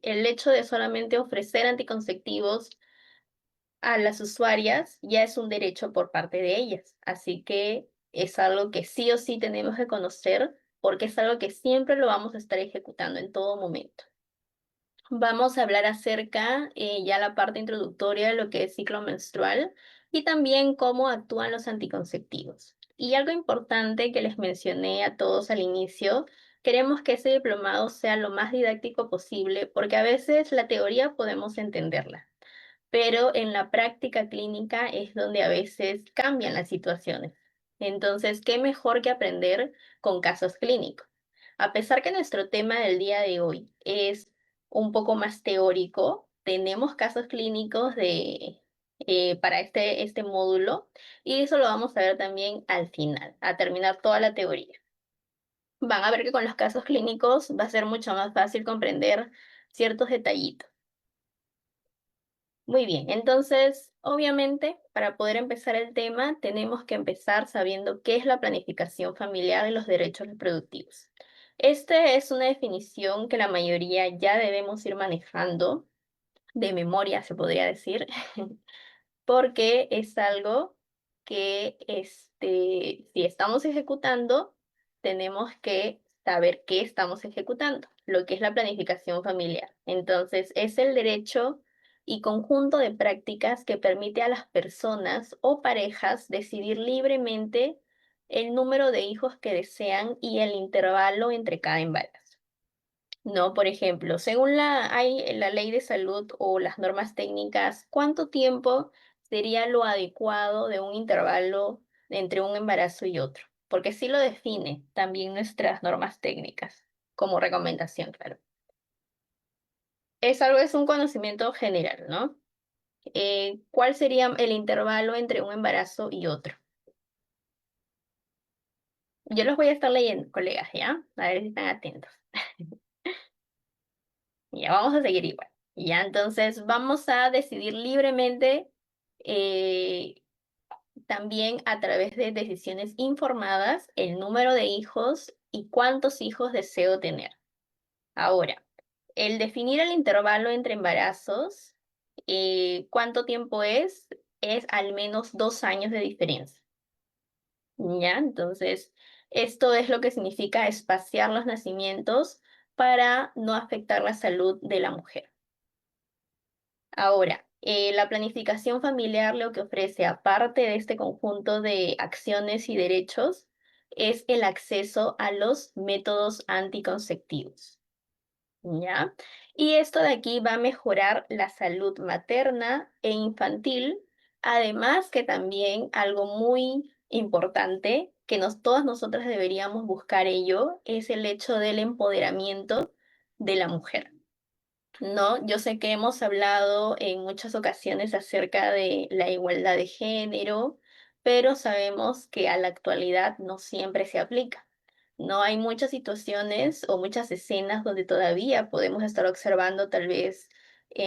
el hecho de solamente ofrecer anticonceptivos a las usuarias ya es un derecho por parte de ellas. Así que es algo que sí o sí tenemos que conocer porque es algo que siempre lo vamos a estar ejecutando en todo momento. Vamos a hablar acerca ya la parte introductoria de lo que es ciclo menstrual y también cómo actúan los anticonceptivos. Y algo importante que les mencioné a todos al inicio, queremos que ese diplomado sea lo más didáctico posible porque a veces la teoría podemos entenderla, pero en la práctica clínica es donde a veces cambian las situaciones. Entonces, ¿qué mejor que aprender con casos clínicos? A pesar que nuestro tema del día de hoy es un poco más teórico, tenemos casos clínicos para este módulo y eso lo vamos a ver también al final, a terminar toda la teoría. Van a ver que con los casos clínicos va a ser mucho más fácil comprender ciertos detallitos. Muy bien, entonces, obviamente, para poder empezar el tema, tenemos que empezar sabiendo qué es la planificación familiar y los derechos reproductivos. Esta es una definición que la mayoría ya debemos ir manejando de memoria, se podría decir, porque es algo que si estamos ejecutando, tenemos que saber qué estamos ejecutando, lo que es la planificación familiar. Entonces, es el derecho y conjunto de prácticas que permite a las personas o parejas decidir libremente el número de hijos que desean y el intervalo entre cada embarazo. No, por ejemplo, según la ley de salud o las normas técnicas, ¿cuánto tiempo sería lo adecuado de un intervalo entre un embarazo y otro? Porque sí lo define también nuestras normas técnicas, como recomendación, claro. Es un conocimiento general, ¿no? ¿Cuál sería el intervalo entre un embarazo y otro? Yo los voy a estar leyendo, colegas, ¿ya? A ver si están atentos. Ya vamos a seguir igual. Ya, entonces vamos a decidir libremente eh, también a través de decisiones informadas el número de hijos y cuántos hijos deseo tener. Ahora, el definir el intervalo entre embarazos, cuánto tiempo es al menos 2 años de diferencia. ¿Ya? Entonces, esto es lo que significa espaciar los nacimientos para no afectar la salud de la mujer. Ahora, la planificación familiar lo que ofrece, aparte de este conjunto de acciones y derechos, es el acceso a los métodos anticonceptivos, ¿ya? Y esto de aquí va a mejorar la salud materna e infantil, además que también algo muy importante que todas nosotras deberíamos buscar ello, es el hecho del empoderamiento de la mujer. No, yo sé que hemos hablado en muchas ocasiones acerca de la igualdad de género, pero sabemos que a la actualidad no siempre se aplica. No hay muchas situaciones o muchas escenas donde todavía podemos estar observando tal vez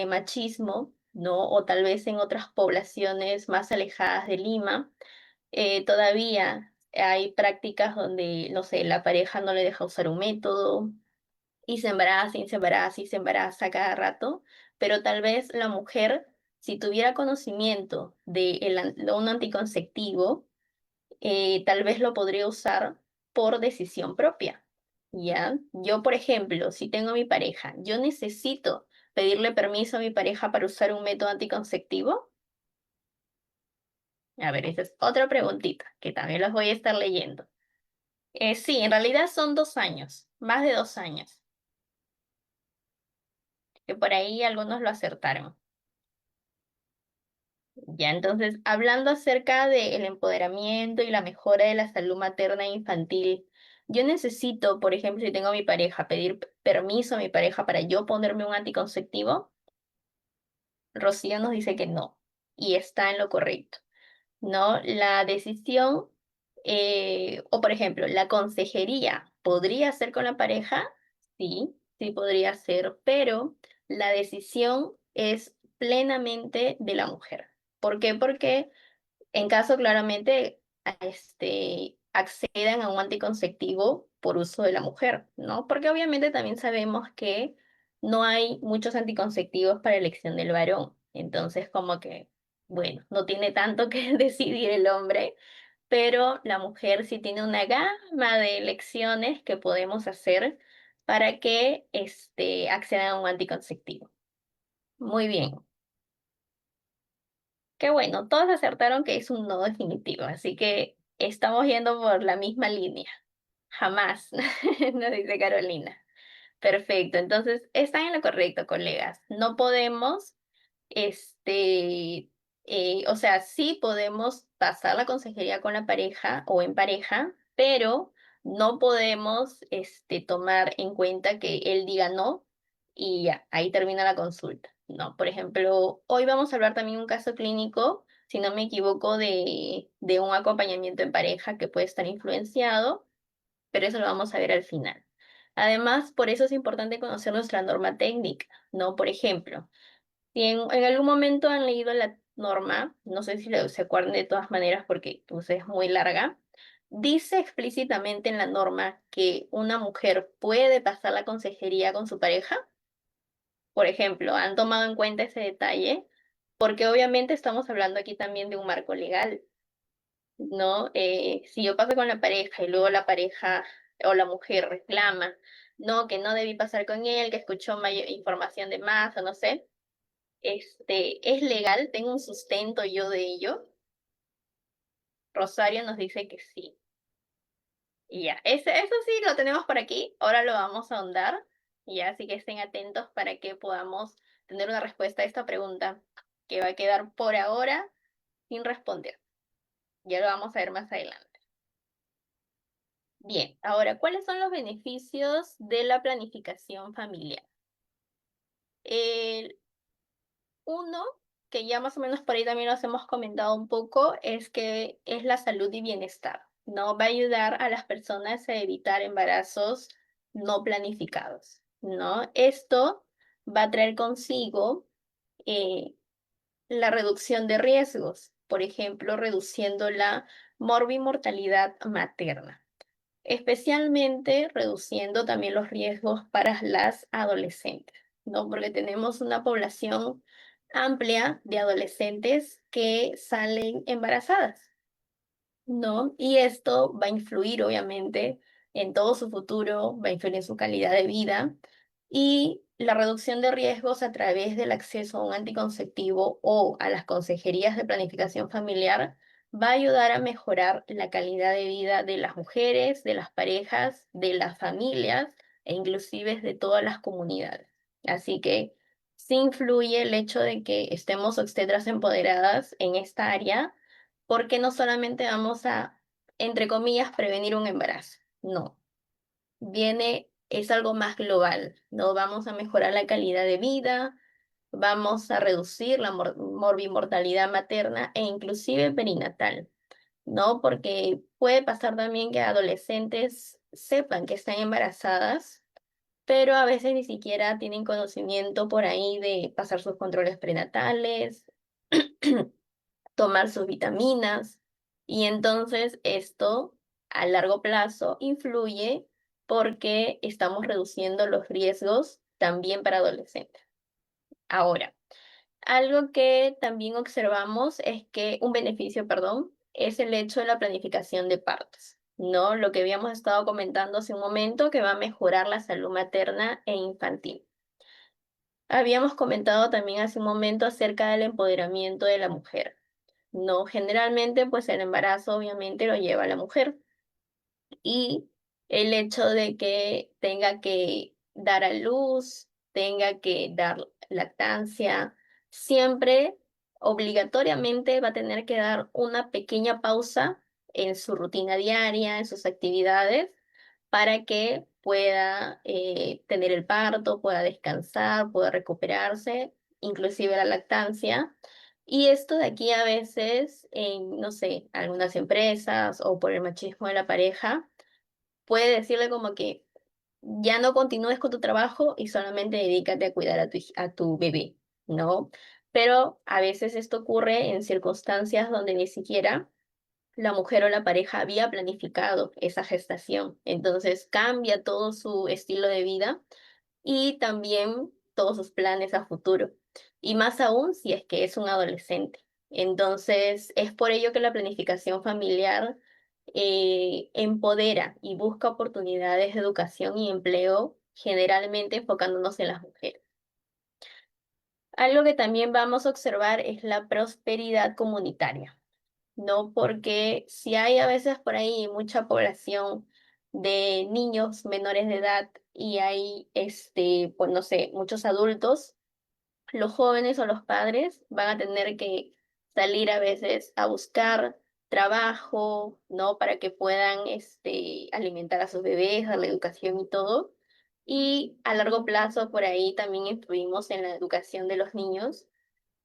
machismo, ¿no? O tal vez en otras poblaciones más alejadas de Lima, todavía hay prácticas donde, no sé, la pareja no le deja usar un método y se embaraza y se embaraza y se embaraza cada rato, pero tal vez la mujer, si tuviera conocimiento de un anticonceptivo, tal vez lo podría usar por decisión propia, ¿ya? Yo, por ejemplo, si tengo mi pareja, yo necesito pedirle permiso a mi pareja para usar un método anticonceptivo. A ver, esa es otra preguntita que también los voy a estar leyendo. Sí, en realidad son 2 años, más de 2 años, que por ahí algunos lo acertaron. Ya, entonces, hablando acerca del empoderamiento y la mejora de la salud materna e infantil, yo necesito, por ejemplo, si tengo a mi pareja, pedir permiso a mi pareja para yo ponerme un anticonceptivo. Rocío nos dice que no, y está en lo correcto, ¿no? La decisión, o por ejemplo, la consejería, ¿podría ser con la pareja? Sí, sí podría ser, pero la decisión es plenamente de la mujer. ¿Por qué? Porque en caso claramente accedan a un anticonceptivo por uso de la mujer, ¿no? Porque obviamente también sabemos que no hay muchos anticonceptivos para elección del varón. Entonces, como que, bueno, no tiene tanto que decidir el hombre, pero la mujer sí tiene una gama de elecciones que podemos hacer para que accedan a un anticonceptivo. Muy bien. Qué bueno, todos acertaron que es un no definitivo, así que estamos yendo por la misma línea. Jamás, nos dice Carolina. Perfecto, entonces están en lo correcto, colegas. No podemos, o sea, sí podemos pasar la consejería con la pareja o en pareja, pero no podemos, tomar en cuenta que él diga no y ya, ahí termina la consulta. No, por ejemplo, hoy vamos a hablar también un caso clínico, si no me equivoco, de un acompañamiento en pareja que puede estar influenciado, pero eso lo vamos a ver al final. Además, por eso es importante conocer nuestra norma técnica, ¿no? Por ejemplo, si en algún momento han leído la norma, no sé si se acuerdan de todas maneras porque pues, es muy larga, dice explícitamente en la norma que una mujer puede pasar la consejería con su pareja. Por ejemplo, han tomado en cuenta ese detalle porque obviamente estamos hablando aquí también de un marco legal. ¿No? Si yo paso con la pareja y luego la pareja o la mujer reclama, no, que no debí pasar con él, que escuchó información de más o no sé, ¿es legal? ¿Tengo un sustento yo de ello? Rosario nos dice que sí. Y ya, eso sí lo tenemos por aquí, ahora lo vamos a ahondar, y ya, así que estén atentos para que podamos tener una respuesta a esta pregunta que va a quedar por ahora sin responder. Ya lo vamos a ver más adelante. Bien, ahora, ¿cuáles son los beneficios de la planificación familiar? El uno, que ya más o menos por ahí también nos hemos comentado un poco, es que es la salud y bienestar, ¿no? Va a ayudar a las personas a evitar embarazos no planificados, ¿no? Esto va a traer consigo eh, la reducción de riesgos, por ejemplo, reduciendo la morbimortalidad materna, especialmente reduciendo también los riesgos para las adolescentes, ¿no? Porque tenemos una población amplia de adolescentes que salen embarazadas, ¿no? Y esto va a influir, obviamente, en todo su futuro, va a influir en su calidad de vida y la reducción de riesgos a través del acceso a un anticonceptivo o a las consejerías de planificación familiar va a ayudar a mejorar la calidad de vida de las mujeres, de las parejas, de las familias e inclusive de todas las comunidades. Así que sí influye el hecho de que estemos obstetras empoderadas en esta área porque no solamente vamos a, entre comillas, prevenir un embarazo, no, es algo más global, ¿no? Vamos a mejorar la calidad de vida, vamos a reducir la morbimortalidad materna e inclusive perinatal, ¿no? Porque puede pasar también que adolescentes sepan que están embarazadas, pero a veces ni siquiera tienen conocimiento por ahí de pasar sus controles prenatales, tomar sus vitaminas y entonces esto a largo plazo influye porque estamos reduciendo los riesgos también para adolescentes. Ahora, algo que también observamos es que un beneficio, perdón, es el hecho de la planificación de partos, ¿no? Lo que habíamos estado comentando hace un momento, que va a mejorar la salud materna e infantil. Habíamos comentado también hace un momento acerca del empoderamiento de la mujer. No, generalmente pues el embarazo obviamente lo lleva la mujer y el hecho de que tenga que dar a luz, tenga que dar lactancia, siempre obligatoriamente va a tener que dar una pequeña pausa en su rutina diaria, en sus actividades, para que pueda tener el parto, pueda descansar, pueda recuperarse, inclusive la lactancia. Y esto de aquí a veces, en, no sé, algunas empresas o por el machismo de la pareja, puede decirle como que ya no continúes con tu trabajo y solamente dedícate a cuidar a a tu bebé, ¿no? Pero a veces esto ocurre en circunstancias donde ni siquiera la mujer o la pareja había planificado esa gestación. Entonces cambia todo su estilo de vida y también todos sus planes a futuro. Y más aún si es que es un adolescente. Entonces, es por ello que la planificación familiar empodera y busca oportunidades de educación y empleo, generalmente enfocándonos en las mujeres. Algo que también vamos a observar es la prosperidad comunitaria, ¿no? Porque si hay a veces por ahí mucha población de niños menores de edad y hay, pues no sé, muchos adultos, los jóvenes o los padres van a tener que salir a veces a buscar trabajo, ¿no? Para que puedan, alimentar a sus bebés, darle educación y todo. Y a largo plazo, por ahí también influimos en la educación de los niños,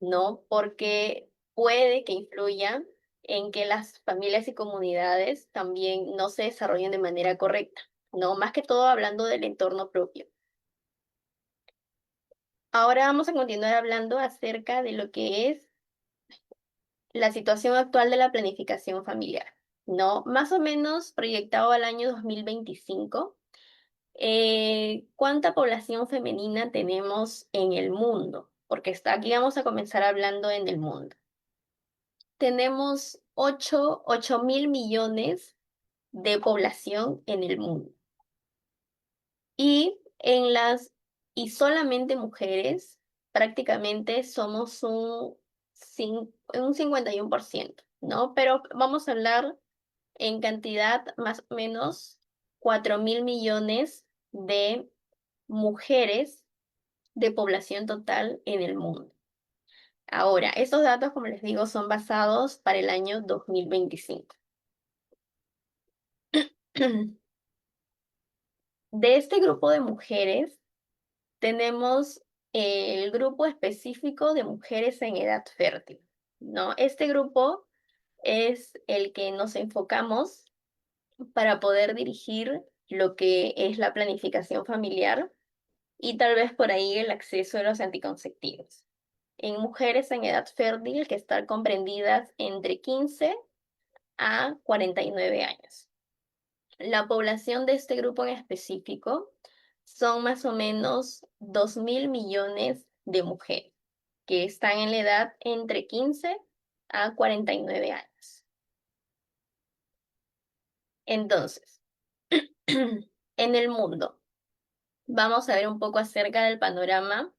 ¿no? Porque puede que influya en que las familias y comunidades también no se desarrollen de manera correcta, ¿no? Más que todo hablando del entorno propio. Ahora vamos a continuar hablando acerca de lo que es la situación actual de la planificación familiar, ¿no? Más o menos proyectado al año 2025, ¿cuánta población femenina tenemos en el mundo? Porque aquí vamos a comenzar hablando en el mundo. Tenemos 8.000 millones de población en el mundo. Y y solamente mujeres, prácticamente somos un 51%, ¿no? Pero vamos a hablar en cantidad más o menos 4.000 millones de mujeres de población total en el mundo. Ahora, estos datos, como les digo, son basados para el año 2025. De este grupo de mujeres, tenemos el grupo específico de mujeres en edad fértil, ¿no? Este grupo es el que nos enfocamos para poder dirigir lo que es la planificación familiar y tal vez por ahí el acceso a los anticonceptivos. En mujeres en edad fértil que están comprendidas entre 15 a 49 años. La población de este grupo en específico son más o menos 2.000 millones de mujeres que están en la edad entre 15 a 49 años. Entonces, en el mundo, vamos a ver un poco acerca del panorama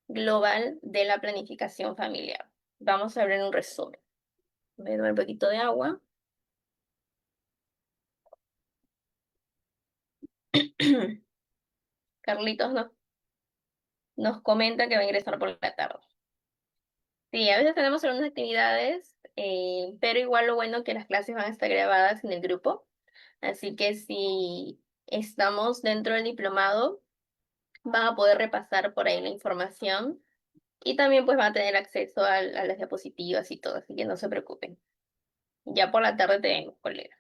global de la planificación familiar. Vamos a ver un resumen. Voy a tomar un poquito de agua. Carlitos nos comenta que va a ingresar por la tarde. Sí, a veces tenemos algunas actividades, pero igual lo bueno que las clases van a estar grabadas en el grupo. Así que si estamos dentro del diplomado, van a poder repasar por ahí la información y también pues van a tener acceso a las diapositivas y todo, así que no se preocupen. Ya por la tarde tenemos, colega.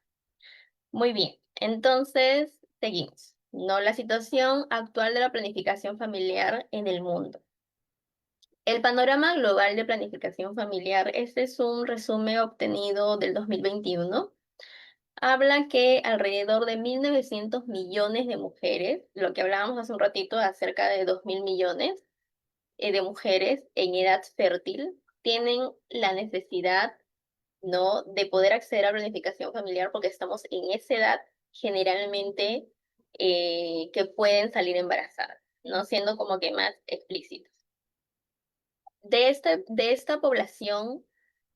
Muy bien, entonces seguimos. No, la situación actual de la planificación familiar en el mundo. El panorama global de planificación familiar, este es un resumen obtenido del 2021. Habla que alrededor de 1.900 millones de mujeres, lo que hablábamos hace un ratito acerca de 2.000 millones de mujeres en edad fértil, tienen la necesidad, ¿no?, de poder acceder a planificación familiar porque estamos en esa edad generalmente que pueden salir embarazadas, ¿no? Siendo como que más explícitos. De esta población,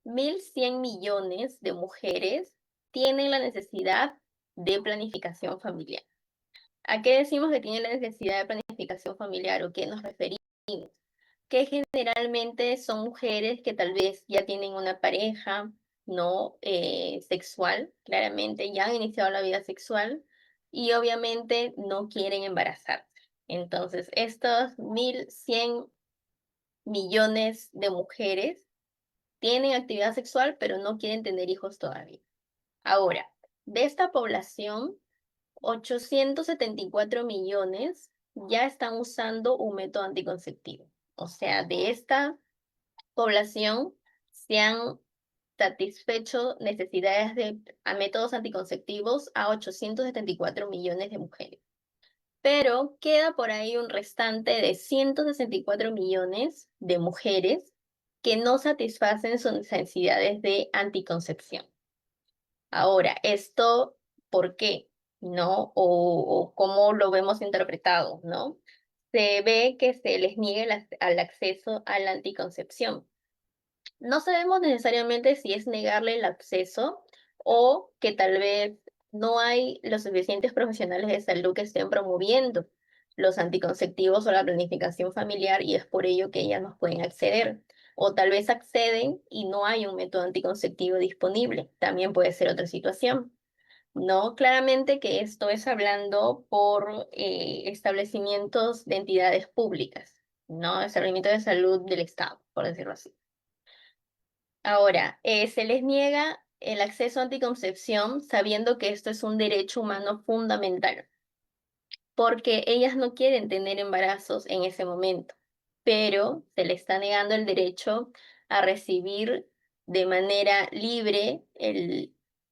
1.100 millones de mujeres tienen la necesidad de planificación familiar. ¿A qué decimos que tienen la necesidad de planificación familiar o qué nos referimos? Que generalmente son mujeres que tal vez ya tienen una pareja, no sexual, claramente ya han iniciado la vida sexual y obviamente no quieren embarazarse. Entonces, estos 1.100 millones de mujeres tienen actividad sexual, pero no quieren tener hijos todavía. Ahora, de esta población, 874 millones ya están usando un método anticonceptivo. O sea, de esta población se han satisfecho necesidades a métodos anticonceptivos a 874 millones de mujeres. pero queda por ahí un restante de 164 millones de mujeres que no satisfacen sus necesidades de anticoncepción. Ahora, ¿esto por qué? ¿No? O cómo lo vemos interpretado, ¿no? Se ve que se les niega el acceso a la anticoncepción. No sabemos necesariamente si es negarle el acceso o que tal vez no hay los suficientes profesionales de salud que estén promoviendo los anticonceptivos o la planificación familiar y es por ello que ellas no pueden acceder. O tal vez acceden y no hay un método anticonceptivo disponible. También puede ser otra situación. No, claramente que esto es hablando por establecimientos de entidades públicas, ¿no? Establecimientos de salud del Estado, por decirlo así. Ahora, se les niega el acceso a anticoncepción sabiendo que esto es un derecho humano fundamental, porque ellas no quieren tener embarazos en ese momento, pero se les está negando el derecho a recibir de manera libre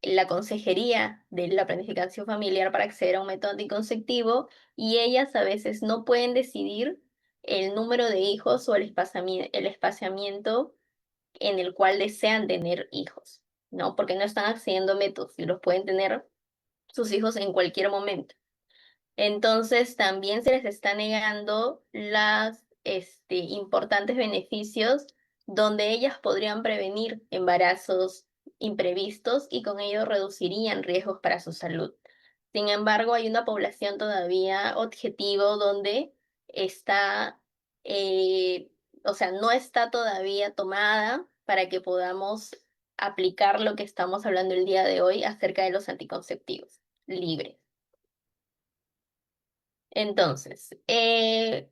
la consejería de la planificación familiar para acceder a un método anticonceptivo y ellas a veces no pueden decidir el número de hijos o el espaciamiento en el cual desean tener hijos, ¿no? Porque no están accediendo a métodos y los pueden tener sus hijos en cualquier momento. Entonces, también se les está negando las importantes beneficios donde ellas podrían prevenir embarazos imprevistos y con ello reducirían riesgos para su salud. Sin embargo, hay una población todavía objetivo donde está, eh, o sea, no está todavía tomada para que podamos aplicar lo que estamos hablando el día de hoy acerca de los anticonceptivos libres. Entonces,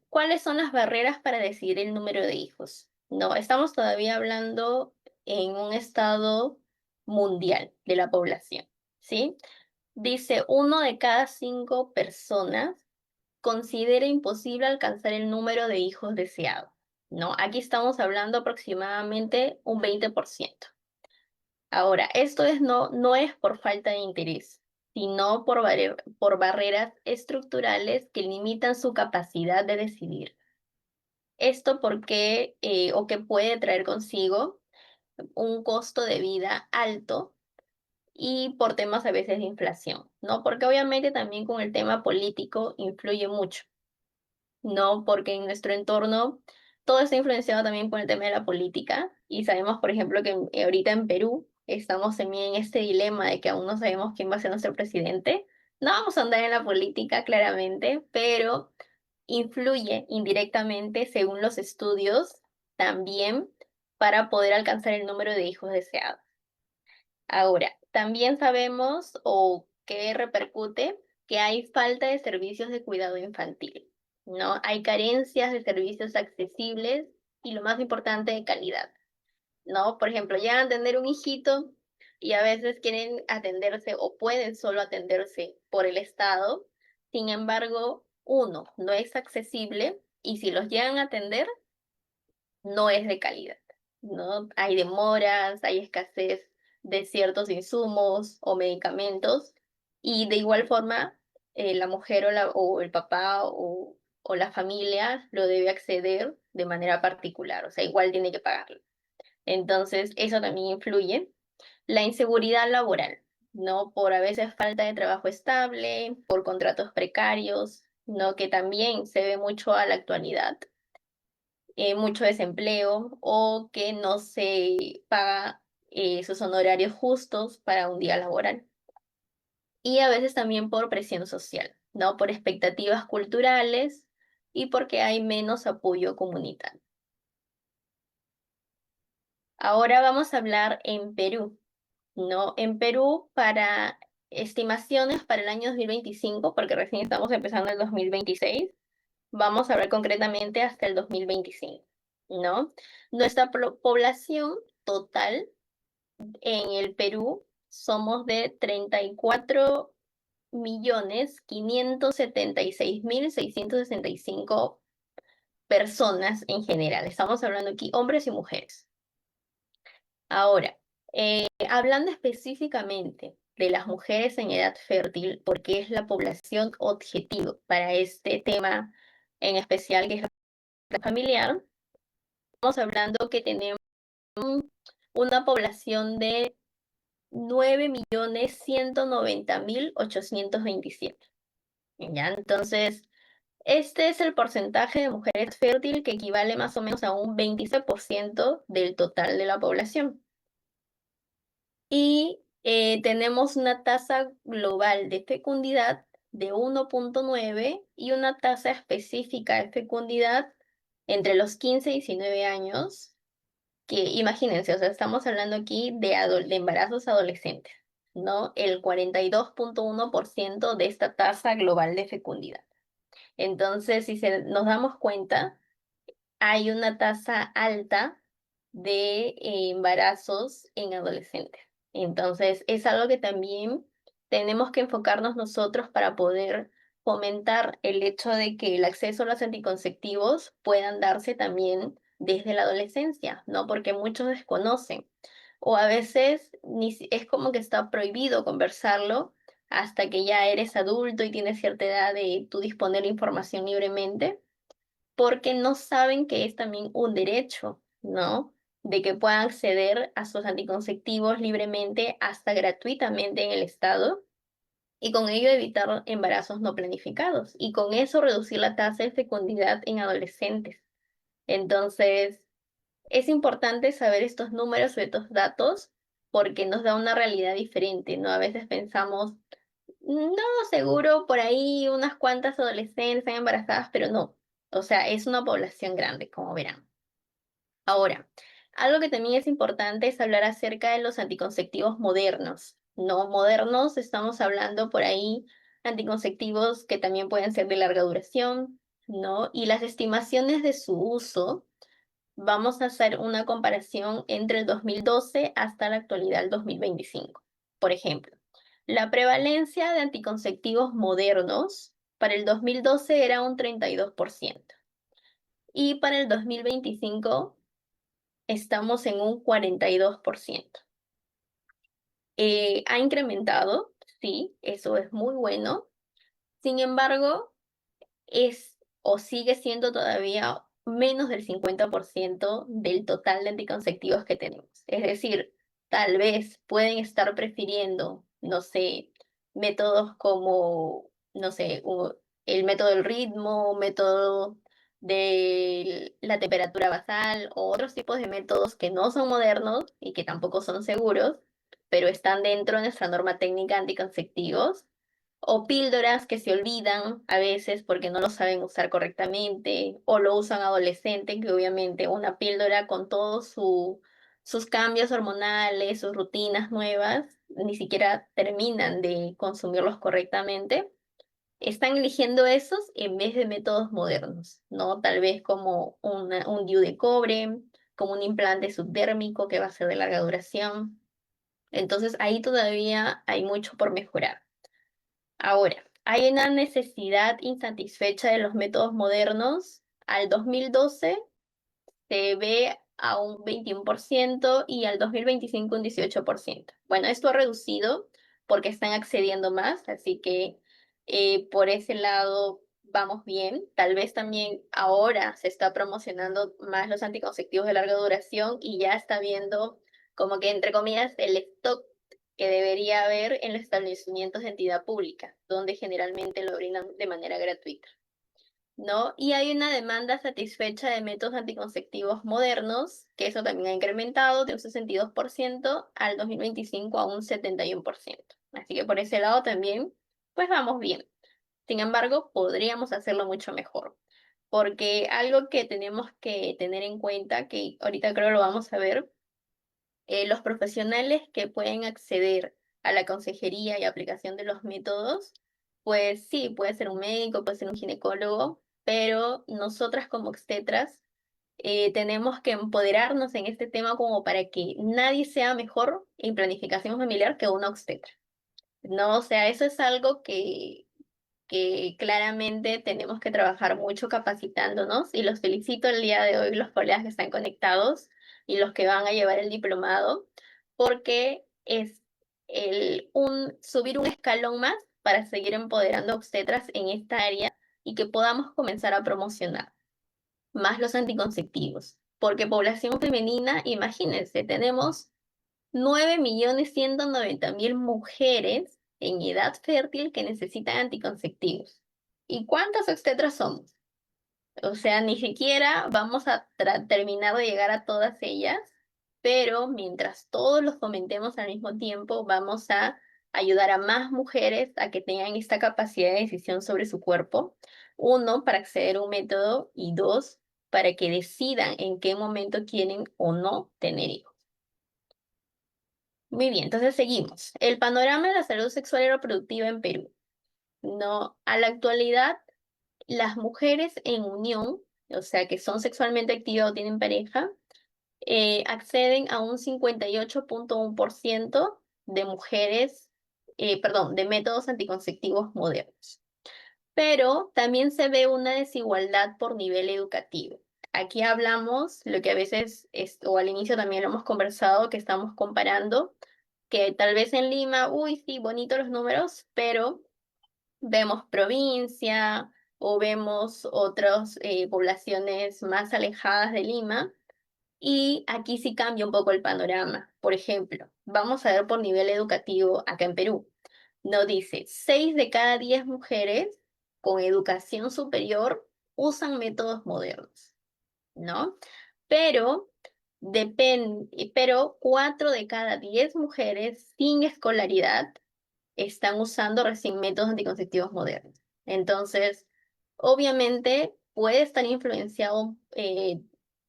¿cuáles son las barreras para decidir el número de hijos? No, estamos todavía hablando en un estado mundial de la población, ¿sí? Dice, 1 de cada 5 personas considera imposible alcanzar el número de hijos deseado, ¿no? Aquí estamos hablando aproximadamente un 20%. Ahora, esto no es por falta de interés, sino por barreras estructurales que limitan su capacidad de decidir. Esto porque, o que puede traer consigo un costo de vida alto y por temas a veces de inflación, ¿no? Porque obviamente también con el tema político influye mucho. No, porque en nuestro entorno todo está influenciado también por el tema de la política y sabemos, por ejemplo, que ahorita en Perú estamos también en este dilema de que aún no sabemos quién va a ser nuestro presidente. No vamos a andar en la política, claramente, pero influye indirectamente, según los estudios, también para poder alcanzar el número de hijos deseados. Ahora, también sabemos o que repercute que hay falta de servicios de cuidado infantil, ¿no? Hay carencias de servicios accesibles y lo más importante, de calidad, ¿no? Por ejemplo, llegan a tener un hijito y a veces quieren atenderse o pueden solo atenderse por el Estado. Sin embargo, uno, no es accesible y si los llegan a atender, no es de calidad, ¿no? Hay demoras, hay escasez de ciertos insumos o medicamentos y de igual forma la mujer o el papá o la familia lo debe acceder de manera particular, o sea, igual tiene que pagarlo. Entonces, eso también influye. La inseguridad laboral, ¿no? Por a veces falta de trabajo estable, por contratos precarios, ¿no? Que también se ve mucho a la actualidad, mucho desempleo o que no se paga sus honorarios justos para un día laboral. Y a veces también por presión social, ¿no? Por expectativas culturales y porque hay menos apoyo comunitario. Ahora vamos a hablar en Perú, ¿no? En Perú, para estimaciones para el año 2025, porque recién estamos empezando el 2026, vamos a hablar concretamente hasta el 2025, ¿no? Nuestra población total en el Perú somos de 34.576.665 personas en general. Estamos hablando aquí hombres y mujeres. Ahora, hablando específicamente de las mujeres en edad fértil, porque es la población objetivo para este tema en especial que es la familiar. Estamos hablando que tenemos una población de 9.190.827. ¿Ya? Entonces, este es el porcentaje de mujeres fértil que equivale más o menos a un 26% del total de la población. Y tenemos una tasa global de fecundidad de 1,9 y una tasa específica de fecundidad entre los 15 y 19 años, que imagínense, o sea, estamos hablando aquí de embarazos adolescentes, ¿no? El 42,1% de esta tasa global de fecundidad. Entonces, si nos damos cuenta, hay una tasa alta de embarazos en adolescentes. Entonces, es algo que también tenemos que enfocarnos nosotros para poder fomentar el hecho de que el acceso a los anticonceptivos puedan darse también desde la adolescencia, ¿no? Porque muchos desconocen o a veces es como que está prohibido conversarlo hasta que ya eres adulto y tienes cierta edad de tú disponer la información libremente porque no saben que es también un derecho, ¿no? De que puedan acceder a sus anticonceptivos libremente, hasta gratuitamente en el Estado, y con ello evitar embarazos no planificados, y con eso reducir la tasa de fecundidad en adolescentes. Entonces, es importante saber estos números o estos datos porque nos da una realidad diferente, ¿no? A veces pensamos, no, seguro por ahí unas cuantas adolescentes están embarazadas, pero no. O sea, es una población grande, como verán. Ahora, algo que también es importante es hablar acerca de los anticonceptivos modernos. No modernos, estamos hablando por ahí anticonceptivos que también pueden ser de larga duración, ¿no? Y las estimaciones de su uso, vamos a hacer una comparación entre el 2012 hasta la actualidad, el 2025. Por ejemplo, la prevalencia de anticonceptivos modernos para el 2012 era un 32% y para el 2025 estamos en un 42%. Ha incrementado, sí, eso es muy bueno. Sin embargo, es o sigue siendo todavía menos del 50% del total de anticonceptivos que tenemos. Es decir, tal vez pueden estar prefiriendo, no sé, métodos como, no sé, el método del ritmo, método de la temperatura basal o otros tipos de métodos que no son modernos y que tampoco son seguros, pero están dentro de nuestra norma técnica anticonceptivos o píldoras que se olvidan a veces porque no lo saben usar correctamente, o lo usan adolescentes, que obviamente una píldora con todos sus cambios hormonales, sus rutinas nuevas, ni siquiera terminan de consumirlos correctamente. Están eligiendo esos en vez de métodos modernos, ¿no? Tal vez como un DIU de cobre, como un implante subdérmico que va a ser de larga duración. Entonces ahí todavía hay mucho por mejorar. Ahora, hay una necesidad insatisfecha de los métodos modernos. Al 2012 se ve a un 21% y al 2025 un 18%. Bueno, esto ha reducido porque están accediendo más, así que por ese lado vamos bien. Tal vez también ahora se está promocionando más los anticonceptivos de larga duración y ya está viendo como que, entre comillas, el stock que debería haber en los establecimientos de entidad pública, donde generalmente lo brindan de manera gratuita. ¿No? Y hay una demanda satisfecha de métodos anticonceptivos modernos, que eso también ha incrementado de un 62% al 2025 a un 71%. Así que por ese lado también, pues vamos bien. Sin embargo, podríamos hacerlo mucho mejor, porque algo que tenemos que tener en cuenta, que ahorita creo lo vamos a ver, los profesionales que pueden acceder a la consejería y aplicación de los métodos, pues sí, puede ser un médico, puede ser un ginecólogo, pero nosotras como obstetras tenemos que empoderarnos en este tema como para que nadie sea mejor en planificación familiar que una obstetra. No, o sea, eso es algo que claramente tenemos que trabajar mucho capacitándonos y los felicito el día de hoy, los colegas que están conectados y los que van a llevar el diplomado, porque subir un escalón más para seguir empoderando obstetras en esta área y que podamos comenzar a promocionar más los anticonceptivos. Porque población femenina, imagínense, tenemos 9.190.000 mujeres en edad fértil que necesitan anticonceptivos. ¿Y cuántas obstetras somos? O sea, ni siquiera vamos a terminar de llegar a todas ellas, pero mientras todos los fomentemos al mismo tiempo, vamos a ayudar a más mujeres a que tengan esta capacidad de decisión sobre su cuerpo. Uno, para acceder a un método y dos, para que decidan en qué momento quieren o no tener hijos. Muy bien, entonces seguimos. El panorama de la salud sexual y reproductiva en Perú. No, a la actualidad las mujeres en unión, o sea, que son sexualmente activas o tienen pareja, acceden a un 58.1% de mujeres, perdón, de métodos anticonceptivos modernos. Pero también se ve una desigualdad por nivel educativo. Aquí hablamos, lo que a veces, o al inicio también lo hemos conversado, que estamos comparando, que tal vez en Lima, uy, sí, bonitos los números, pero vemos provincia o vemos otras poblaciones más alejadas de Lima y aquí sí cambia un poco el panorama. Por ejemplo, vamos a ver por nivel educativo acá en Perú. Nos dice, 6 de cada 10 mujeres con educación superior usan métodos modernos, ¿no? Pero, pero 4 de cada 10 mujeres sin escolaridad están usando recién métodos anticonceptivos modernos. Entonces, obviamente puede estar influenciado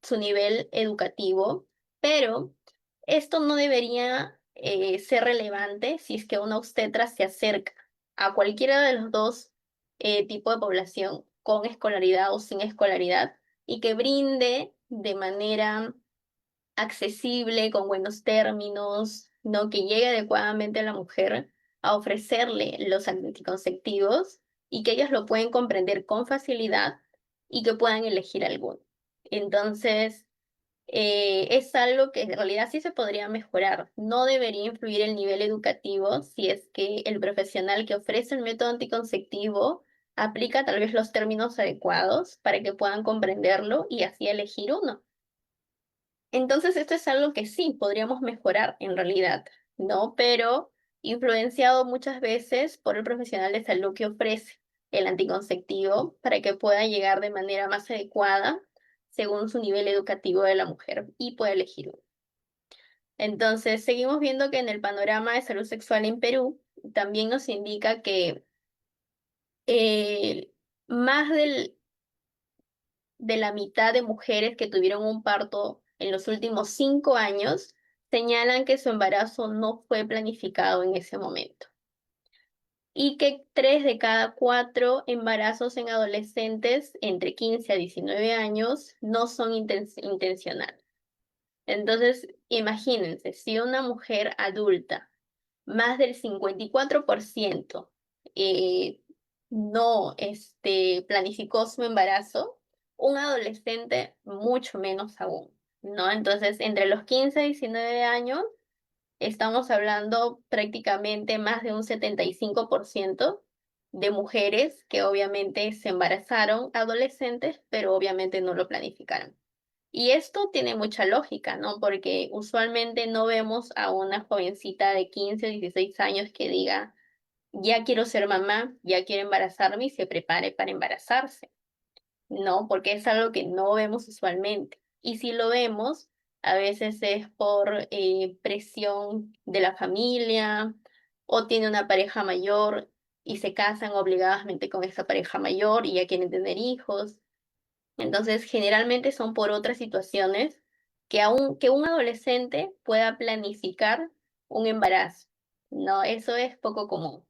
su nivel educativo, pero esto no debería ser relevante si es que una obstetra se acerca a cualquiera de los dos tipos de población, con escolaridad o sin escolaridad, y que brinde de manera accesible, con buenos términos, ¿no? Que llegue adecuadamente a la mujer a ofrecerle los anticonceptivos y que ellas lo pueden comprender con facilidad y que puedan elegir alguno. Entonces, es algo que en realidad sí se podría mejorar. No debería influir el nivel educativo si es que el profesional que ofrece el método anticonceptivo aplica tal vez los términos adecuados para que puedan comprenderlo y así elegir uno. Entonces, esto es algo que sí podríamos mejorar en realidad, ¿no? Pero influenciado muchas veces por el profesional de salud que ofrece el anticonceptivo para que pueda llegar de manera más adecuada según su nivel educativo de la mujer y pueda elegir uno. Entonces, seguimos viendo que en el panorama de salud sexual en Perú también nos indica que eh, más de la mitad de mujeres que tuvieron un parto en los últimos 5 años señalan que su embarazo no fue planificado en ese momento y que 3 de cada 4 embarazos en adolescentes entre 15 a 19 años no son intencionales. Entonces, imagínense, si una mujer adulta, más del 54% eh, no planificó su embarazo, un adolescente mucho menos aún, ¿no? Entonces, entre los 15 y 19 años, estamos hablando prácticamente más de un 75% de mujeres que obviamente se embarazaron adolescentes, pero obviamente no lo planificaron. Y esto tiene mucha lógica, ¿no? Porque usualmente no vemos a una jovencita de 15 o 16 años que diga, ya quiero ser mamá, ya quiero embarazarme y se prepare para embarazarse, ¿no? Porque es algo que no vemos usualmente. Y si lo vemos, a veces es por presión de la familia o tiene una pareja mayor y se casan obligadamente con esa pareja mayor y ya quieren tener hijos. Entonces, generalmente son por otras situaciones que un adolescente pueda planificar un embarazo. No, eso es poco común.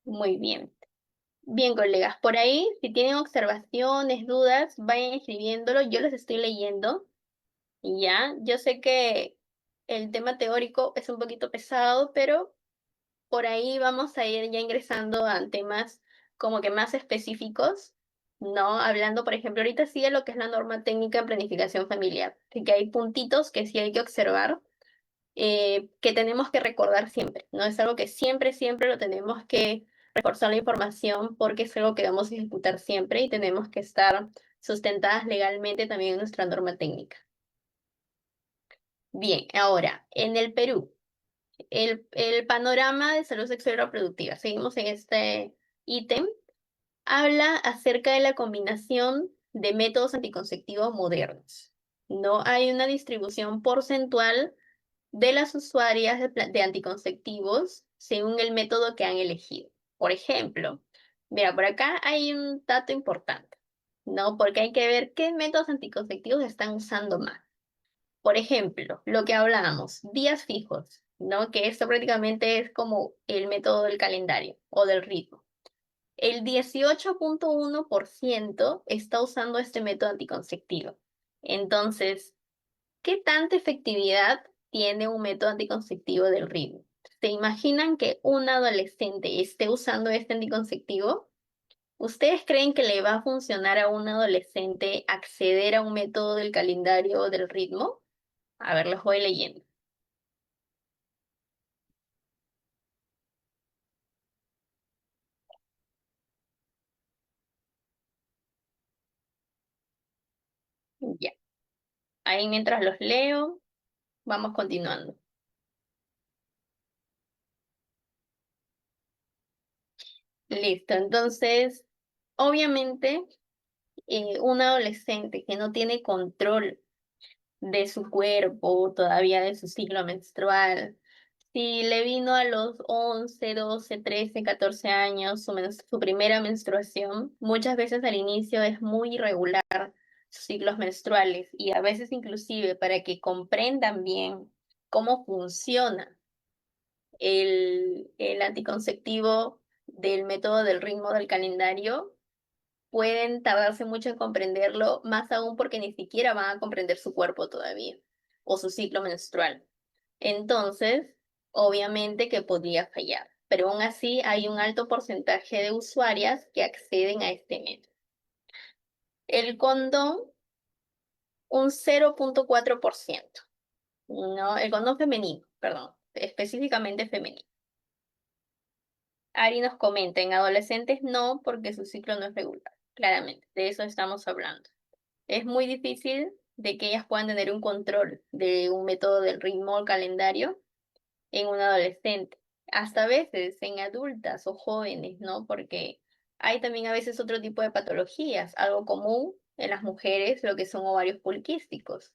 Muy bien. Bien, colegas, por ahí, si tienen observaciones, dudas, vayan escribiéndolo. Yo los estoy leyendo. Y ya, yo sé que el tema teórico es un poquito pesado, pero por ahí vamos a ir ya ingresando a temas como que más específicos ¿no? Hablando, por ejemplo, ahorita sí de lo que es la norma técnica en planificación familiar, así que hay puntitos que sí hay que observar, que tenemos que recordar siempre, ¿no? Es algo que siempre, siempre lo tenemos que reforzar la información porque es algo que vamos a ejecutar siempre y tenemos que estar sustentadas legalmente también en nuestra norma técnica. Bien, ahora, en el Perú, el panorama de salud sexual y reproductiva, seguimos en este ítem, habla acerca de la combinación de métodos anticonceptivos modernos. No hay una distribución porcentual de las usuarias de anticonceptivos según el método que han elegido. Por ejemplo, mira, por acá hay un dato importante, ¿no? Porque hay que ver qué métodos anticonceptivos están usando más. Por ejemplo, lo que hablábamos, días fijos, ¿no? Que esto prácticamente es como el método del calendario o del ritmo. El 18,1% está usando este método anticonceptivo. Entonces, ¿qué tanta efectividad tiene un método anticonceptivo del ritmo? ¿Se imaginan que un adolescente esté usando este anticonceptivo? ¿Ustedes creen que le va a funcionar a un adolescente acceder a un método del calendario o del ritmo? A ver, los voy leyendo. Ya. Ahí mientras los leo, vamos continuando. Listo. Entonces, obviamente, un adolescente que no tiene control de su cuerpo, todavía de su ciclo menstrual, si le vino a los 11, 12, 13, 14 años su primera menstruación, muchas veces al inicio es muy irregular sus ciclos menstruales y a veces inclusive para que comprendan bien cómo funciona el anticonceptivo del método del ritmo del calendario, pueden tardarse mucho en comprenderlo, más aún porque ni siquiera van a comprender su cuerpo todavía o su ciclo menstrual. Entonces, obviamente que podría fallar, pero aún así hay un alto porcentaje de usuarias que acceden a este método. El condón, un 0,4%, ¿no? El condón femenino, perdón, específicamente femenino. Ari nos comenta, en adolescentes no, porque su ciclo no es regular. Claramente, de eso estamos hablando. Es muy difícil de que ellas puedan tener un control de un método del ritmo o calendario en un adolescente, hasta a veces en adultas o jóvenes, ¿no? Porque hay también a veces otro tipo de patologías, algo común en las mujeres, lo que son ovarios poliquísticos.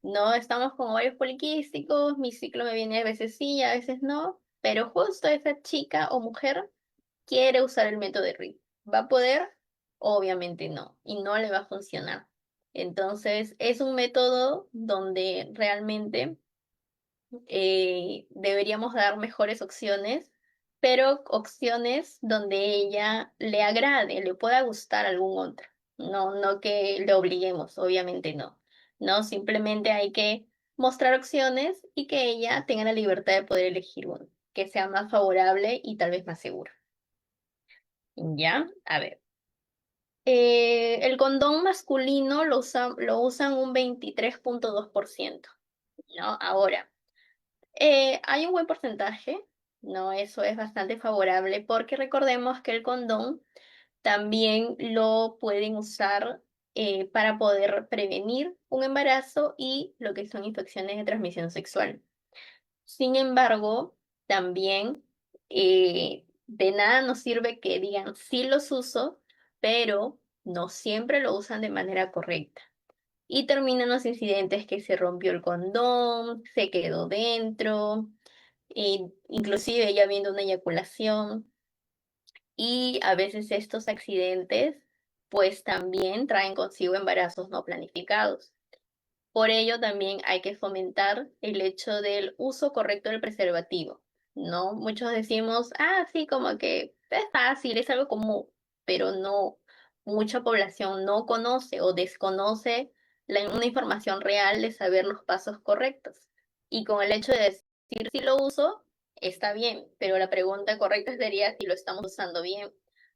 No estamos con ovarios poliquísticos, mi ciclo me viene a veces sí, a veces no, pero justo esa chica o mujer quiere usar el método de ritmo. ¿Va a poder? Obviamente no, y no le va a funcionar. Entonces, es un método donde realmente deberíamos dar mejores opciones, pero opciones donde ella le agrade, le pueda gustar algún otro. No, no que le obliguemos, obviamente no. No, simplemente hay que mostrar opciones y que ella tenga la libertad de poder elegir uno, que sea más favorable y tal vez más seguro. ¿Ya? A ver. El condón masculino lo usan un 23,2%, ¿no? Ahora, hay un buen porcentaje, ¿no? Eso es bastante favorable porque recordemos que el condón también lo pueden usar para poder prevenir un embarazo y lo que son infecciones de transmisión sexual. Sin embargo, también de nada nos sirve que digan sí los uso, pero no siempre lo usan de manera correcta. Y terminan los incidentes que se rompió el condón, se quedó dentro, inclusive ya viendo una eyaculación. Y a veces estos accidentes pues también traen consigo embarazos no planificados. Por ello también hay que fomentar el hecho del uso correcto del preservativo, ¿no? Muchos decimos, ah, sí, como que es fácil, es algo común, pero no, mucha población no conoce o desconoce una información real de saber los pasos correctos. Y con el hecho de decir si lo uso, está bien, pero la pregunta correcta sería si lo estamos usando bien,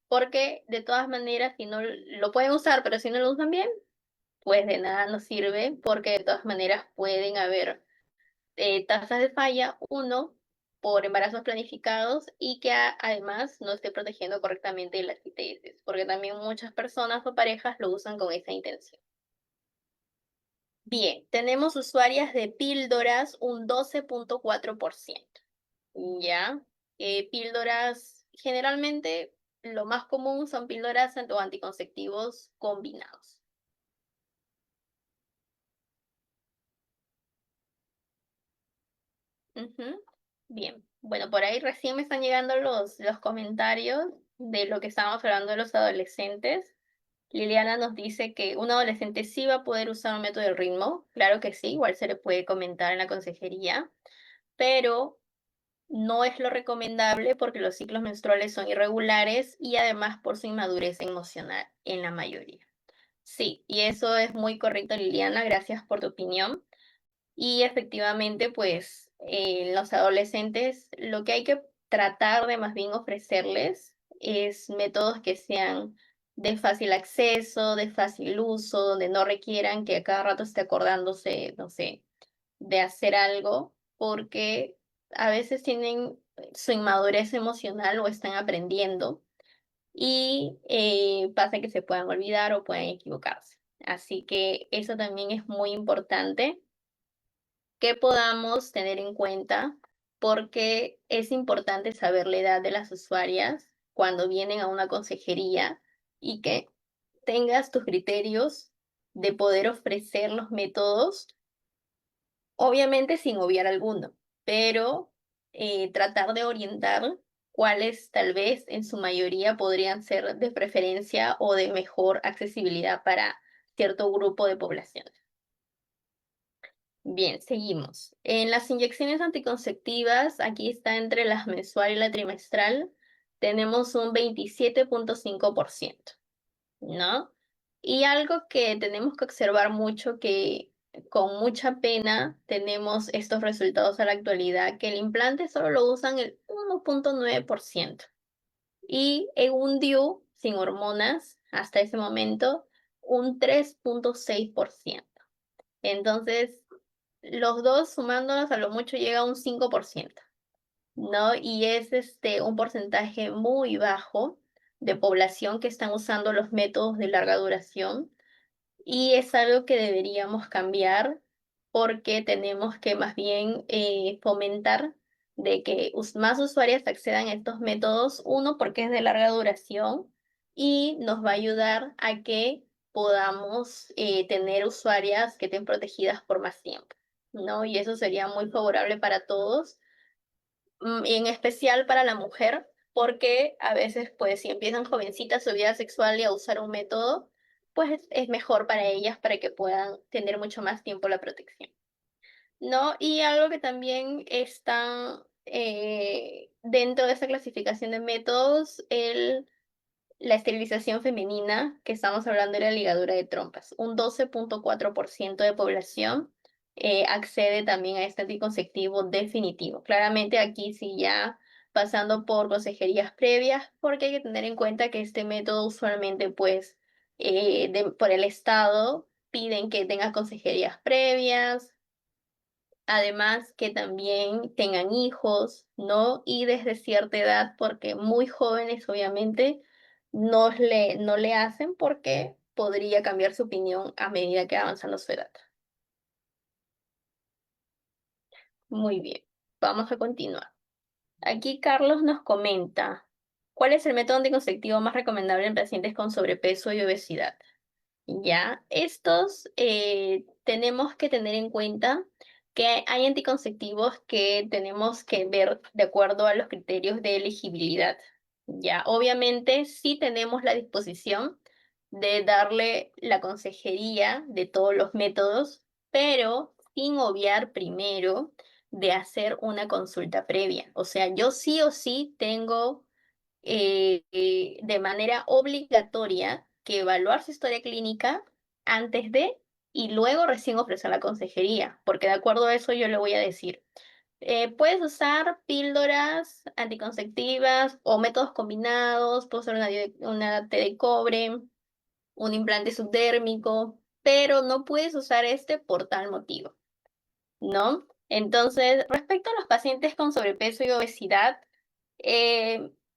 porque de todas maneras, si no lo pueden usar, pero si no lo usan bien, pues de nada nos sirve, porque de todas maneras pueden haber tasas de falla, uno, por embarazos planificados y que además no esté protegiendo correctamente las ITS, porque también muchas personas o parejas lo usan con esa intención. Bien, tenemos usuarias de píldoras un 12.4%. Ya, píldoras, generalmente lo más común son píldoras o anticonceptivos combinados. Ujú. Bien, bueno, por ahí recién me están llegando los comentarios de lo que estábamos hablando de los adolescentes. Liliana nos dice que un adolescente sí va a poder usar un método del ritmo. Claro que sí, igual se le puede comentar en la consejería, pero no es lo recomendable porque los ciclos menstruales son irregulares y además por su inmadurez emocional en la mayoría. Sí, y eso es muy correcto, Liliana, gracias por tu opinión. Y efectivamente, pues los adolescentes lo que hay que tratar de más bien ofrecerles es métodos que sean de fácil acceso, de fácil uso, donde no requieran que a cada rato esté acordándose, no sé, de hacer algo, porque a veces tienen su inmadurez emocional o están aprendiendo y pasa que se puedan olvidar o puedan equivocarse. Así que eso también es muy importante que podamos tener en cuenta porque es importante saber la edad de las usuarias cuando vienen a una consejería y que tengas tus criterios de poder ofrecer los métodos, obviamente sin obviar alguno, pero tratar de orientar cuáles tal vez en su mayoría podrían ser de preferencia o de mejor accesibilidad para cierto grupo de población. Bien, seguimos. En las inyecciones anticonceptivas, aquí está entre la mensual y la trimestral, tenemos un 27.5%, ¿no? Y algo que tenemos que observar mucho, que con mucha pena tenemos estos resultados a la actualidad, que el implante solo lo usan el 1.9% y en un DIU sin hormonas, hasta ese momento, un 3.6%. Entonces, los dos sumándonos a lo mucho llega a un 5%, ¿no? Y es un porcentaje muy bajo de población que están usando los métodos de larga duración y es algo que deberíamos cambiar porque tenemos que más bien fomentar de que más usuarias accedan a estos métodos, uno porque es de larga duración y nos va a ayudar a que podamos tener usuarias que estén protegidas por más tiempo, ¿no? Y eso sería muy favorable para todos, y en especial para la mujer, porque a veces, pues, si empiezan jovencitas su vida sexual y a usar un método, pues es mejor para ellas para que puedan tener mucho más tiempo la protección, ¿no? Y algo que también está dentro de esta clasificación de métodos, la esterilización femenina, que estamos hablando de la ligadura de trompas. Un 12.4% de población accede también a este anticonceptivo definitivo. Claramente aquí sí ya pasando por consejerías previas, porque hay que tener en cuenta que este método usualmente pues por el Estado piden que tengas consejerías previas, además que también tengan hijos, ¿no? Y desde cierta edad, porque muy jóvenes obviamente no le hacen porque podría cambiar su opinión a medida que avanzando su edad. Muy bien, vamos a continuar. Aquí Carlos nos comenta, ¿cuál es el método anticonceptivo más recomendable en pacientes con sobrepeso y obesidad? Ya, estos tenemos que tener en cuenta que hay anticonceptivos que tenemos que ver de acuerdo a los criterios de elegibilidad. Ya, obviamente sí tenemos la disposición de darle la consejería de todos los métodos, pero sin obviar primero de hacer una consulta previa. O sea, yo sí o sí tengo de manera obligatoria que evaluar su historia clínica antes de y luego recién ofrecer la consejería, porque de acuerdo a eso yo le voy a decir. Puedes usar píldoras anticonceptivas o métodos combinados, puedes usar una T de cobre, un implante subdérmico, pero no puedes usar este por tal motivo, ¿no? Entonces, respecto a los pacientes con sobrepeso y obesidad,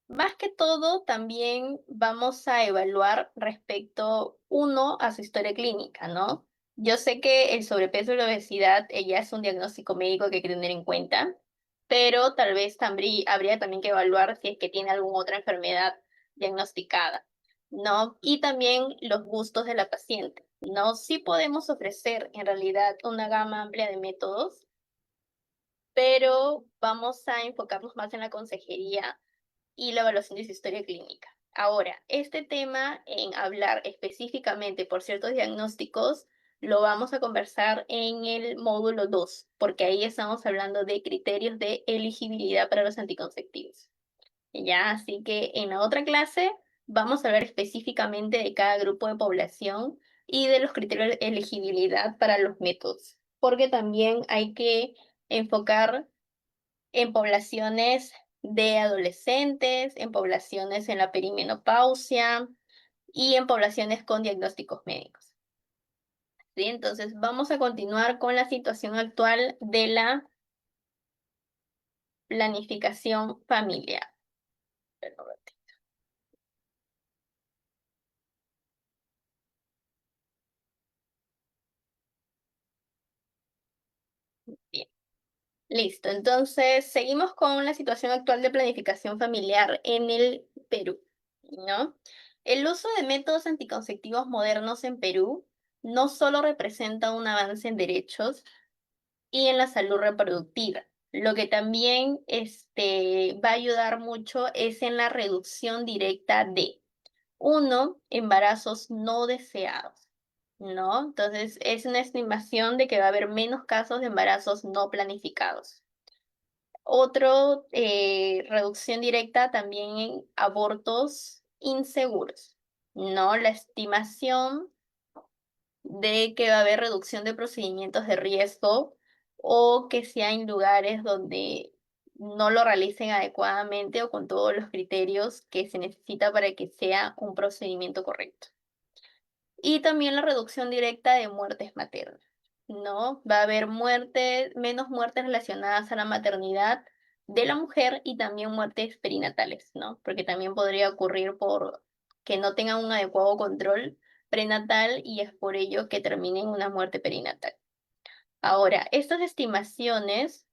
más que todo, también vamos a evaluar respecto, uno, a su historia clínica, ¿no? Yo sé que el sobrepeso y la obesidad ya es un diagnóstico médico que hay que tener en cuenta, pero tal vez habría también que evaluar si es que tiene alguna otra enfermedad diagnosticada, ¿no? Y también los gustos de la paciente, ¿no? Sí podemos ofrecer en realidad una gama amplia de métodos, pero vamos a enfocarnos más en la consejería y la evaluación de su historia clínica. Ahora, este tema en hablar específicamente por ciertos diagnósticos lo vamos a conversar en el módulo 2, porque ahí estamos hablando de criterios de elegibilidad para los anticonceptivos. Ya, así que en la otra clase vamos a hablar específicamente de cada grupo de población y de los criterios de elegibilidad para los métodos, porque también hay que enfocar en poblaciones de adolescentes, en poblaciones en la perimenopausia y en poblaciones con diagnósticos médicos. ¿Sí? Entonces, vamos a continuar con la situación actual de la planificación familiar. Bien, listo. Entonces, seguimos con la situación actual de planificación familiar en el Perú, ¿no? El uso de métodos anticonceptivos modernos en Perú no solo representa un avance en derechos, y en la salud reproductiva. Lo que también va a ayudar mucho es en la reducción directa de, uno, embarazos no deseados, ¿no? Entonces, es una estimación de que va a haber menos casos de embarazos no planificados. Otro, reducción directa también en abortos inseguros, ¿no? La estimación de que va a haber reducción de procedimientos de riesgo o que sea en lugares donde no lo realicen adecuadamente o con todos los criterios que se necesita para que sea un procedimiento correcto. Y también la reducción directa de muertes maternas, ¿no? Va a haber menos muertes relacionadas a la maternidad de la mujer y también muertes perinatales, ¿no? Porque también podría ocurrir por que no tengan un adecuado control prenatal y es por ello que termine en una muerte perinatal. Ahora, estas estimaciones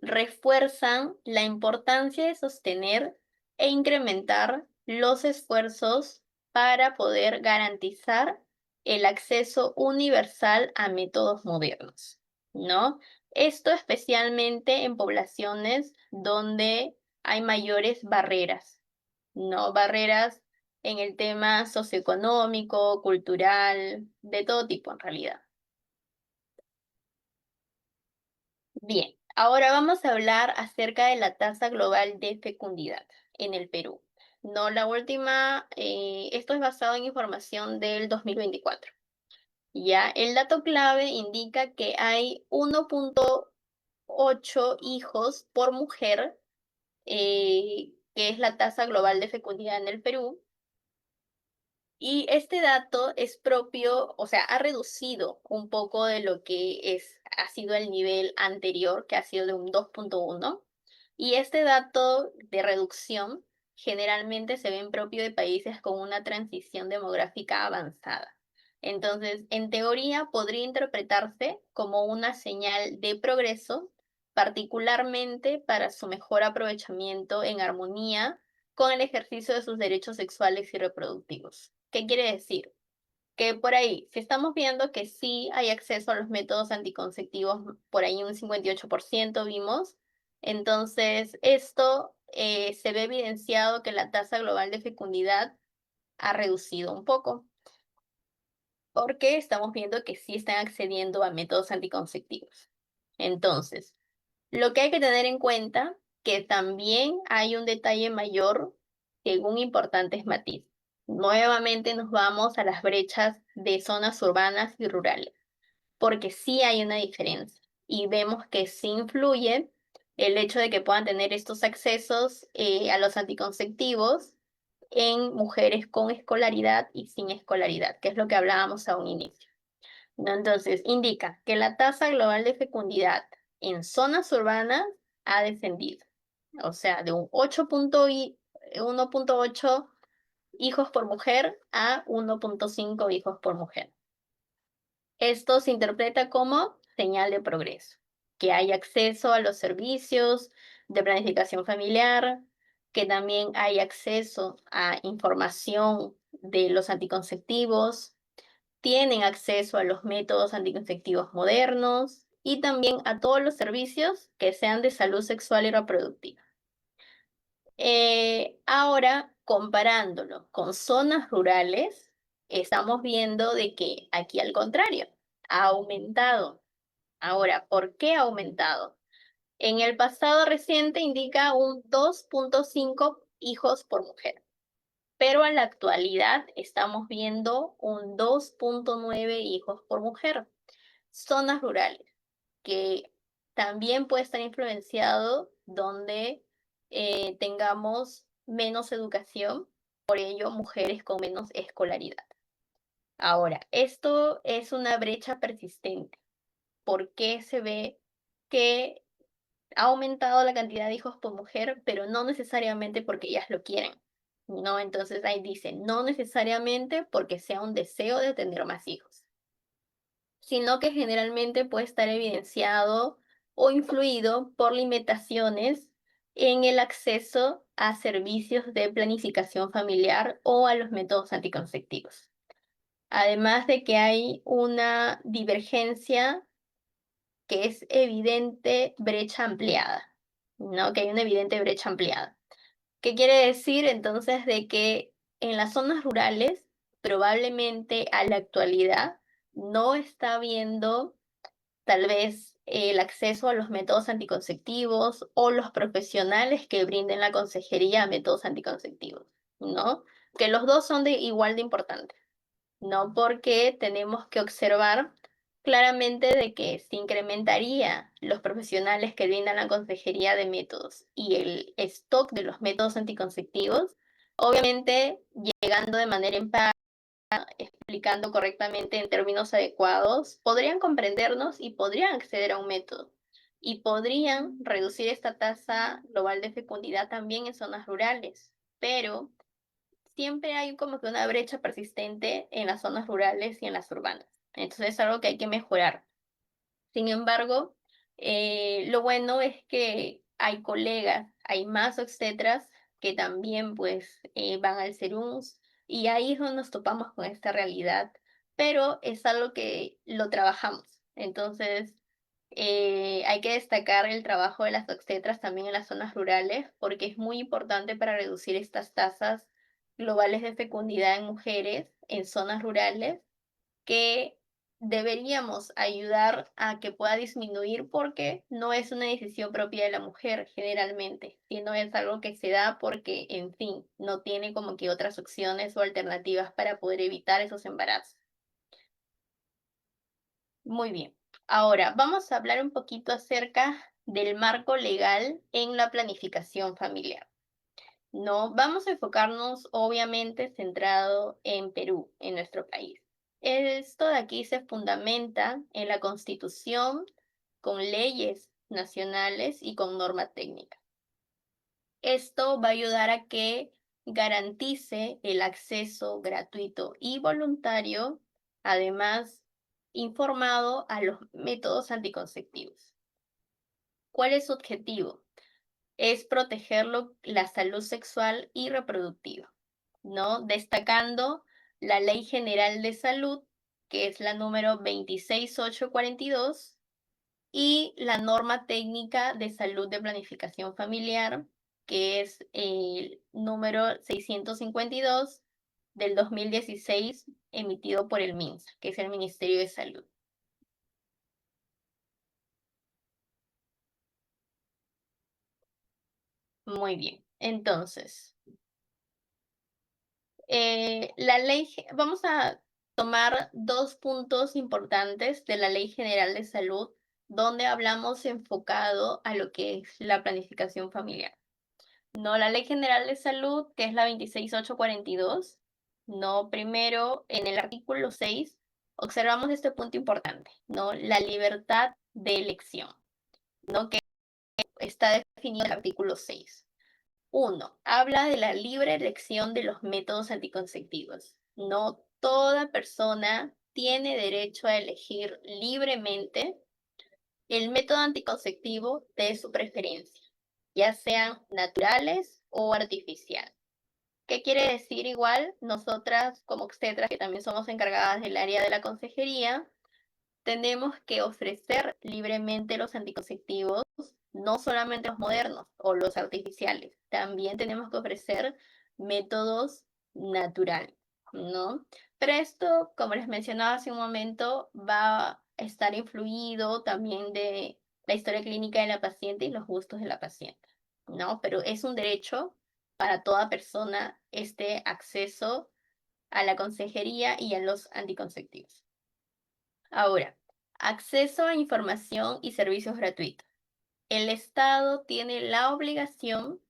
refuerzan la importancia de sostener e incrementar los esfuerzos para poder garantizar el acceso universal a métodos modernos, ¿no? Esto especialmente en poblaciones donde hay mayores barreras, ¿no? Barreras en el tema socioeconómico, cultural, de todo tipo en realidad. Bien, ahora vamos a hablar acerca de la tasa global de fecundidad en el Perú. No, la última, esto es basado en información del 2024. Ya, el dato clave indica que hay 1,8 hijos por mujer, que es la tasa global de fecundidad en el Perú, y este dato es propio, o sea, ha reducido un poco de lo que ha sido el nivel anterior, que ha sido de un 2,1. Y este dato de reducción generalmente se ve propio de países con una transición demográfica avanzada. Entonces, en teoría, podría interpretarse como una señal de progreso, particularmente para su mejor aprovechamiento en armonía con el ejercicio de sus derechos sexuales y reproductivos. ¿Qué quiere decir? Que por ahí, si estamos viendo que sí hay acceso a los métodos anticonceptivos, por ahí un 58% vimos, entonces esto se ve evidenciado que la tasa global de fecundidad ha reducido un poco, porque estamos viendo que sí están accediendo a métodos anticonceptivos. Entonces, lo que hay que tener en cuenta que también hay un detalle mayor según importantes matices. Nuevamente nos vamos a las brechas de zonas urbanas y rurales, porque sí hay una diferencia. y vemos que sí influye el hecho de que puedan tener estos accesos a los anticonceptivos en mujeres con escolaridad y sin escolaridad, que es lo que hablábamos a un inicio, ¿no? Entonces, indica que la tasa global de fecundidad en zonas urbanas ha descendido, o sea, de un 1.8 hijos por mujer a 1.5 hijos por mujer. Esto se interpreta como señal de progreso, que hay acceso a los servicios de planificación familiar, que también hay acceso a información de los anticonceptivos, tienen acceso a los métodos anticonceptivos modernos y también a todos los servicios que sean de salud sexual y reproductiva. Ahora, comparándolo con zonas rurales, estamos viendo de que aquí al contrario, ha aumentado. Ahora, ¿por qué ha aumentado? En el pasado reciente indica un 2.5 hijos por mujer, pero en la actualidad estamos viendo un 2.9 hijos por mujer. Zonas rurales, que también puede estar influenciado donde tengamos menos educación, por ello mujeres con menos escolaridad. Ahora, esto es una brecha persistente. ¿Por qué se ve que ha aumentado la cantidad de hijos por mujer, pero no necesariamente porque ellas lo quieren? No, entonces ahí dice, no necesariamente porque sea un deseo de tener más hijos, sino que generalmente puede estar evidenciado o influido por limitaciones en el acceso a servicios de planificación familiar o a los métodos anticonceptivos. Además de que hay una divergencia que es evidente brecha ampliada, ¿no? Que hay una evidente brecha ampliada. ¿Qué quiere decir entonces de que en las zonas rurales probablemente a la actualidad no está habiendo tal vez el acceso a los métodos anticonceptivos o los profesionales que brinden la consejería a métodos anticonceptivos, ¿no? Que los dos son de igual de importantes, ¿no? Porque tenemos que observar claramente de que se incrementaría los profesionales que brindan la consejería de métodos y el stock de los métodos anticonceptivos, obviamente llegando de manera empática, explicando correctamente en términos adecuados, podrían comprendernos y podrían acceder a un método. Y podrían reducir esta tasa global de fecundidad también en zonas rurales, pero siempre hay como que una brecha persistente en las zonas rurales y en las urbanas. Entonces es algo que hay que mejorar. Sin embargo, lo bueno es que hay colegas, hay más obstetras que también pues van al CERUMS y ahí es donde nos topamos con esta realidad, pero es algo que lo trabajamos. Entonces, hay que destacar el trabajo de las obstetras también en las zonas rurales porque es muy importante para reducir estas tasas globales de fecundidad en mujeres en zonas rurales que deberíamos ayudar a que pueda disminuir porque no es una decisión propia de la mujer generalmente, sino es algo que se da porque, en fin, no tiene como que otras opciones o alternativas para poder evitar esos embarazos. Muy bien. Ahora, vamos a hablar un poquito acerca del marco legal en la planificación familiar. No, vamos a enfocarnos obviamente centrado en Perú, en nuestro país. Esto de aquí se fundamenta en la Constitución, con leyes nacionales y con norma técnica. Esto va a ayudar a que garantice el acceso gratuito y voluntario, además informado a los métodos anticonceptivos. ¿Cuál es su objetivo? Es protegerlo, la salud sexual y reproductiva, ¿no? Destacando la Ley General de Salud, que es la número 26842, y la norma técnica de salud de planificación familiar, que es el número 652 del 2016, emitido por el MINSA, que es el Ministerio de Salud. Muy bien, entonces, vamos a tomar dos puntos importantes de la Ley General de Salud donde hablamos enfocado a lo que es la planificación familiar. No la Ley General de Salud, que es la 26842. No, primero en el artículo 6 observamos este punto importante, ¿no? La libertad de elección, ¿no? Que está definido en el artículo 6. Uno, habla de la libre elección de los métodos anticonceptivos. No toda persona tiene derecho a elegir libremente el método anticonceptivo de su preferencia, ya sean naturales o artificiales. ¿Qué quiere decir igual? Nosotras como obstetras, que también somos encargadas del área de la consejería, tenemos que ofrecer libremente los anticonceptivos, no solamente los modernos o los artificiales, también tenemos que ofrecer métodos naturales, ¿no? Pero esto, como les mencionaba hace un momento, va a estar influido también de la historia clínica de la paciente y los gustos de la paciente, ¿no? Pero es un derecho para toda persona este acceso a la consejería y a los anticonceptivos. Ahora, acceso a información y servicios gratuitos. El Estado tiene la obligación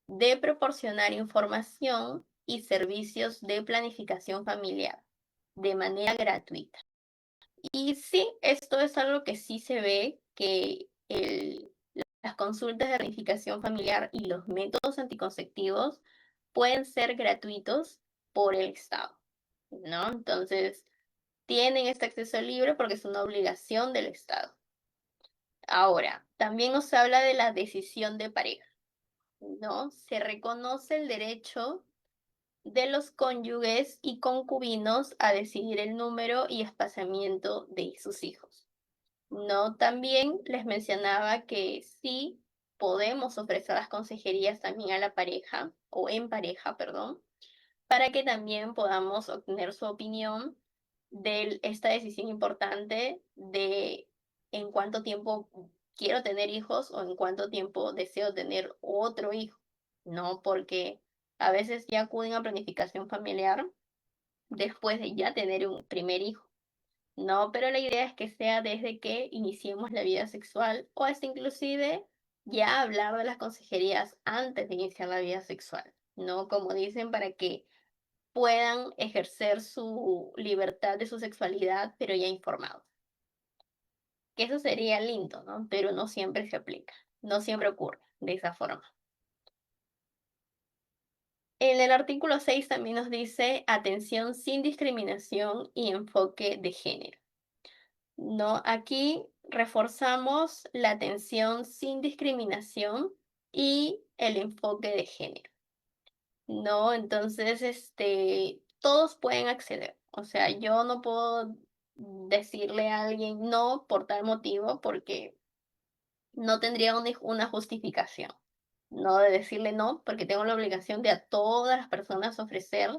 de proporcionar información y servicios de planificación familiar de manera gratuita. Y sí, esto es algo que sí se ve, que las consultas de planificación familiar y los métodos anticonceptivos pueden ser gratuitos por el Estado, ¿no? Entonces, tienen este acceso libre porque es una obligación del Estado. Ahora, también nos habla de la decisión de pareja, ¿no? Se reconoce el derecho de los cónyuges y concubinos a decidir el número y espaciamiento de sus hijos. No, también les mencionaba que sí podemos ofrecer las consejerías también a la pareja, o en pareja, perdón, para que también podamos obtener su opinión de esta decisión importante de en cuánto tiempo quiero tener hijos o en cuánto tiempo deseo tener otro hijo, ¿no? Porque a veces ya acuden a planificación familiar después de ya tener un primer hijo, ¿no? Pero la idea es que sea desde que iniciemos la vida sexual o hasta inclusive ya hablar de las consejerías antes de iniciar la vida sexual, ¿no? Como dicen, para que puedan ejercer su libertad de su sexualidad, pero ya informados. Que eso sería lindo, ¿no? Pero no siempre se aplica, no siempre ocurre de esa forma. En el artículo 6 también nos dice atención sin discriminación y enfoque de género, ¿no? Aquí reforzamos la atención sin discriminación y el enfoque de género. No, entonces, todos pueden acceder. O sea, yo no puedo decirle a alguien no por tal motivo porque no tendría una justificación. No de decirle no, porque tengo la obligación de a todas las personas ofrecer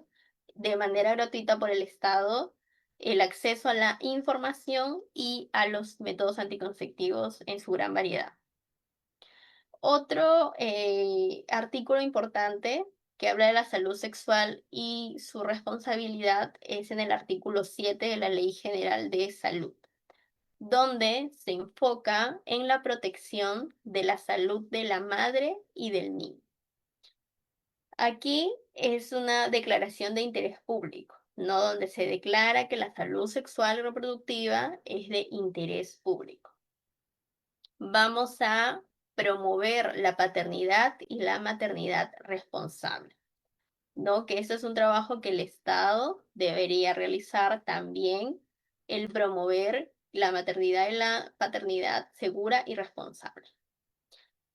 de manera gratuita por el Estado el acceso a la información y a los métodos anticonceptivos en su gran variedad. Otro artículo importante que habla de la salud sexual y su responsabilidad es en el artículo 7 de la Ley General de Salud, donde se enfoca en la protección de la salud de la madre y del niño. Aquí es una declaración de interés público, ¿no? Donde se declara que la salud sexual y reproductiva es de interés público. Vamos a promover la paternidad y la maternidad responsable, ¿no? Que eso es un trabajo que el Estado debería realizar también, el promover la maternidad y la paternidad segura y responsable.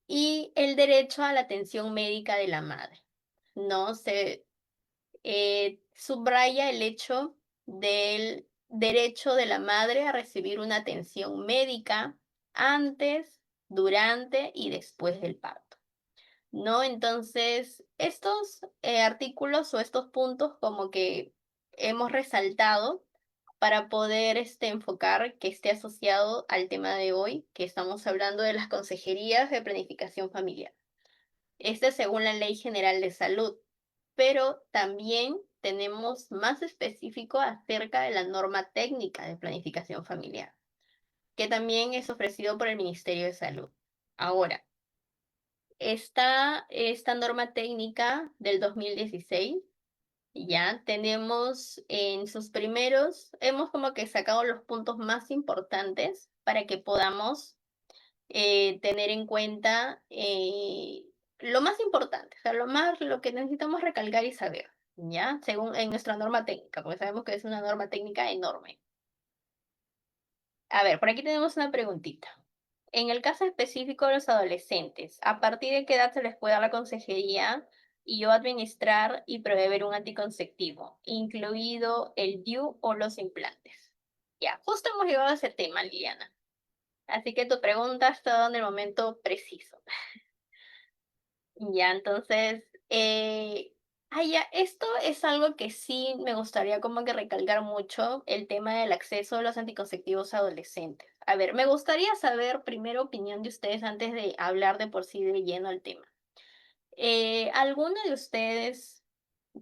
Y el derecho a la atención médica de la madre, ¿no? Se subraya el hecho del derecho de la madre a recibir una atención médica antes, durante y después del parto, ¿no? Entonces, estos artículos o estos puntos como que hemos resaltado para poder enfocar que esté asociado al tema de hoy, que estamos hablando de las consejerías de planificación familiar. Este según la Ley General de Salud, pero también tenemos más específico acerca de la norma técnica de planificación familiar. que también es ofrecido por el Ministerio de Salud. Ahora, está esta norma técnica del 2016. Ya tenemos en sus primeros, hemos como que sacado los puntos más importantes para que podamos tener en cuenta lo más importante, o sea, lo que necesitamos recalcar y saber, ¿ya? Según en nuestra norma técnica, porque sabemos que es una norma técnica enorme. A ver, por aquí tenemos una preguntita. En el caso específico de los adolescentes, ¿a partir de qué edad se les puede dar la consejería y yo administrar y proveer un anticonceptivo, incluido el DIU o los implantes? Ya, justo hemos llegado a ese tema, Liliana. Así que tu pregunta está en el momento preciso. Ya, entonces, ya, esto es algo que sí me gustaría como que recalcar mucho, el tema del acceso a los anticonceptivos adolescentes. A ver, me gustaría saber primero opinión de ustedes antes de hablar de por sí de lleno el tema. ¿Alguno de ustedes,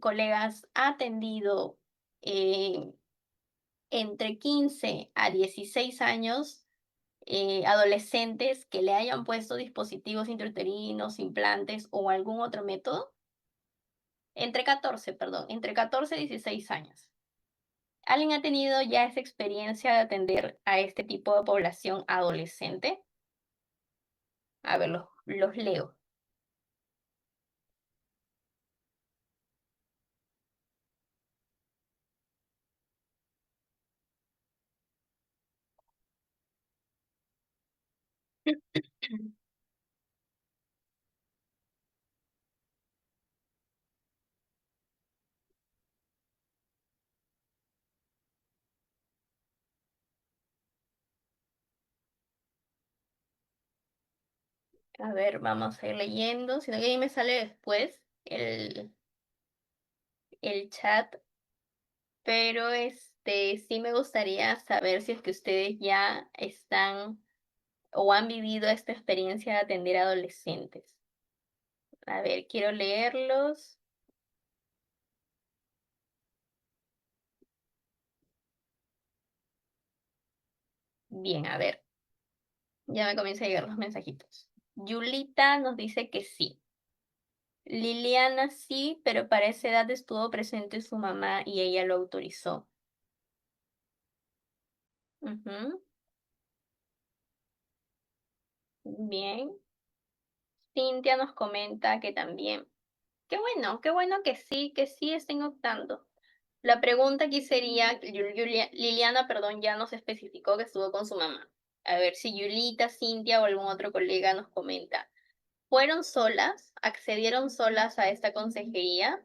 colegas, ha atendido eh, entre 15 a 16 años adolescentes que le hayan puesto dispositivos intrauterinos, implantes o algún otro método? Entre 14 y 16 años. ¿Alguien ha tenido ya esa experiencia de atender a este tipo de población adolescente? A ver, los leo. A ver, vamos a ir leyendo, sino que ahí me sale después el chat, pero sí me gustaría saber si es que ustedes ya están o han vivido esta experiencia de atender a adolescentes. A ver, quiero leerlos. Bien, a ver, ya me comienzan a llegar los mensajitos. Yulita nos dice que sí. Liliana sí, pero para esa edad estuvo presente su mamá y ella lo autorizó. Ujú. Bien. Cintia nos comenta que también. Qué bueno que sí estén optando. La pregunta aquí sería, Liliana, perdón, ya nos especificó que estuvo con su mamá. A ver si Yulita, Cintia o algún otro colega nos comenta. ¿Fueron solas? ¿Accedieron solas a esta consejería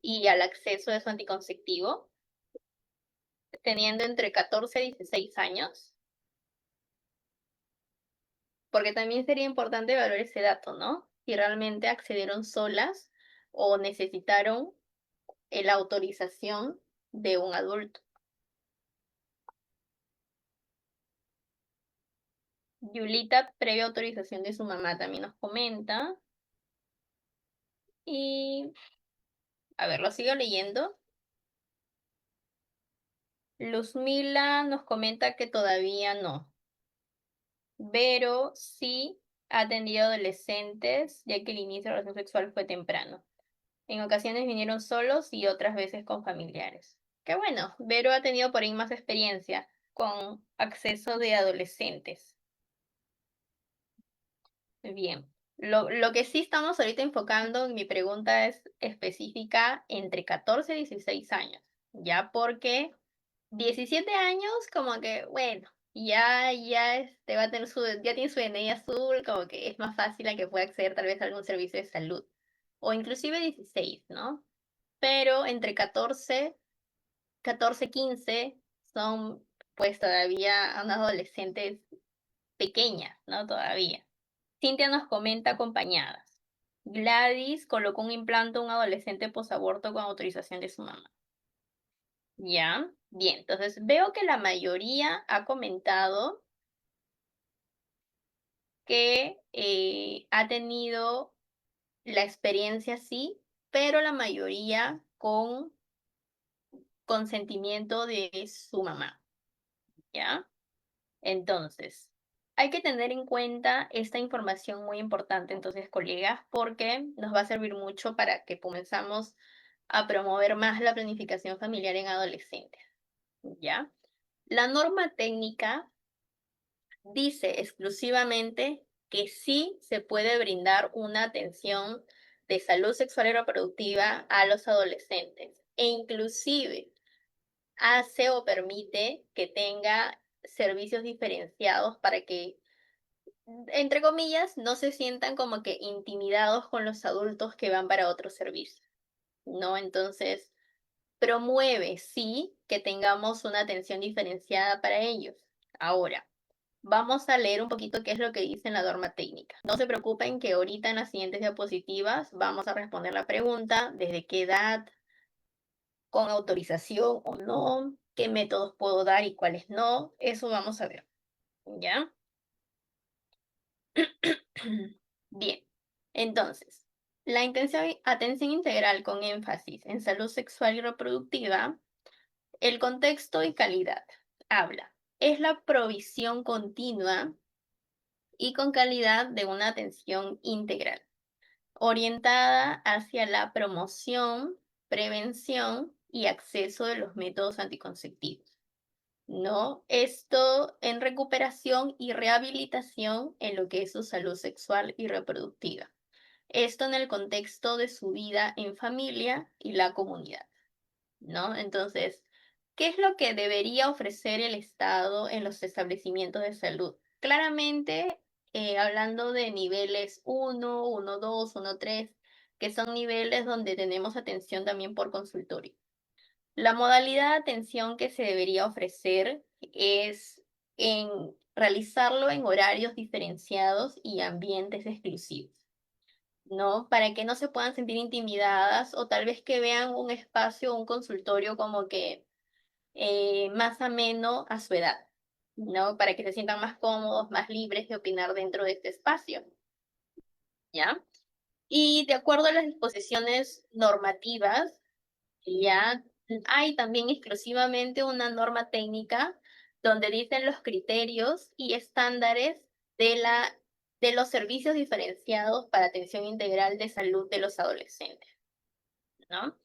y al acceso de su anticonceptivo, teniendo entre 14 y 16 años? Porque también sería importante evaluar ese dato, ¿no? Si realmente accedieron solas o necesitaron la autorización de un adulto. Yulita, previa autorización de su mamá, también nos comenta. Y, a ver, lo sigo leyendo. Luzmila nos comenta que todavía no, pero sí ha atendido adolescentes, ya que el inicio de la relación sexual fue temprano. En ocasiones vinieron solos y otras veces con familiares. Qué bueno, Vero ha tenido por ahí más experiencia con acceso de adolescentes. Bien. Lo que sí estamos ahorita enfocando en mi pregunta es específica entre 14 y 16 años, ya porque 17 años como que, bueno, va a tener ya tiene su DNI azul, como que es más fácil a que pueda acceder tal vez a algún servicio de salud, o inclusive 16, ¿no? Pero entre 14, 15 son pues todavía unas adolescentes pequeñas, ¿no? Todavía. Cintia nos comenta acompañadas. Gladys colocó un implante a un adolescente posaborto con autorización de su mamá. Ya, bien, entonces veo que la mayoría ha comentado que ha tenido la experiencia sí, pero la mayoría con consentimiento de su mamá, ¿ya? Entonces, hay que tener en cuenta esta información muy importante, entonces, colegas, porque nos va a servir mucho para que comenzamos a promover más la planificación familiar en adolescentes, ¿ya? La norma técnica dice exclusivamente que sí se puede brindar una atención de salud sexual y reproductiva a los adolescentes e inclusive hace o permite que tenga servicios diferenciados para que, entre comillas, no se sientan como que intimidados con los adultos que van para otros servicios, ¿no? Entonces, promueve, sí, que tengamos una atención diferenciada para ellos. Ahora, vamos a leer un poquito qué es lo que dice en la norma técnica. No se preocupen que ahorita en las siguientes diapositivas vamos a responder la pregunta, desde qué edad, con autorización o no, qué métodos puedo dar y cuáles no, eso vamos a ver, ¿ya? Bien, entonces, la atención integral con énfasis en salud sexual y reproductiva, el contexto y calidad. Habla, es la provisión continua y con calidad de una atención integral, orientada hacia la promoción, prevención y acceso de los métodos anticonceptivos, ¿no? Esto en recuperación y rehabilitación en lo que es su salud sexual y reproductiva. Esto en el contexto de su vida en familia y la comunidad, ¿no? Entonces, ¿qué es lo que debería ofrecer el Estado en los establecimientos de salud? Claramente, hablando de niveles 1, 1, 2, 1, 3, que son niveles donde tenemos atención también por consultorio. La modalidad de atención que se debería ofrecer es en realizarlo en horarios diferenciados y ambientes exclusivos, ¿no? Para que no se puedan sentir intimidadas o tal vez que vean un espacio, un consultorio como que más ameno a su edad, ¿no? Para que se sientan más cómodos, más libres de opinar dentro de este espacio, ¿ya? Y de acuerdo a las disposiciones normativas, ya hay también exclusivamente una norma técnica donde dicen los criterios y estándares de de los servicios diferenciados para atención integral de salud de los adolescentes, ¿no?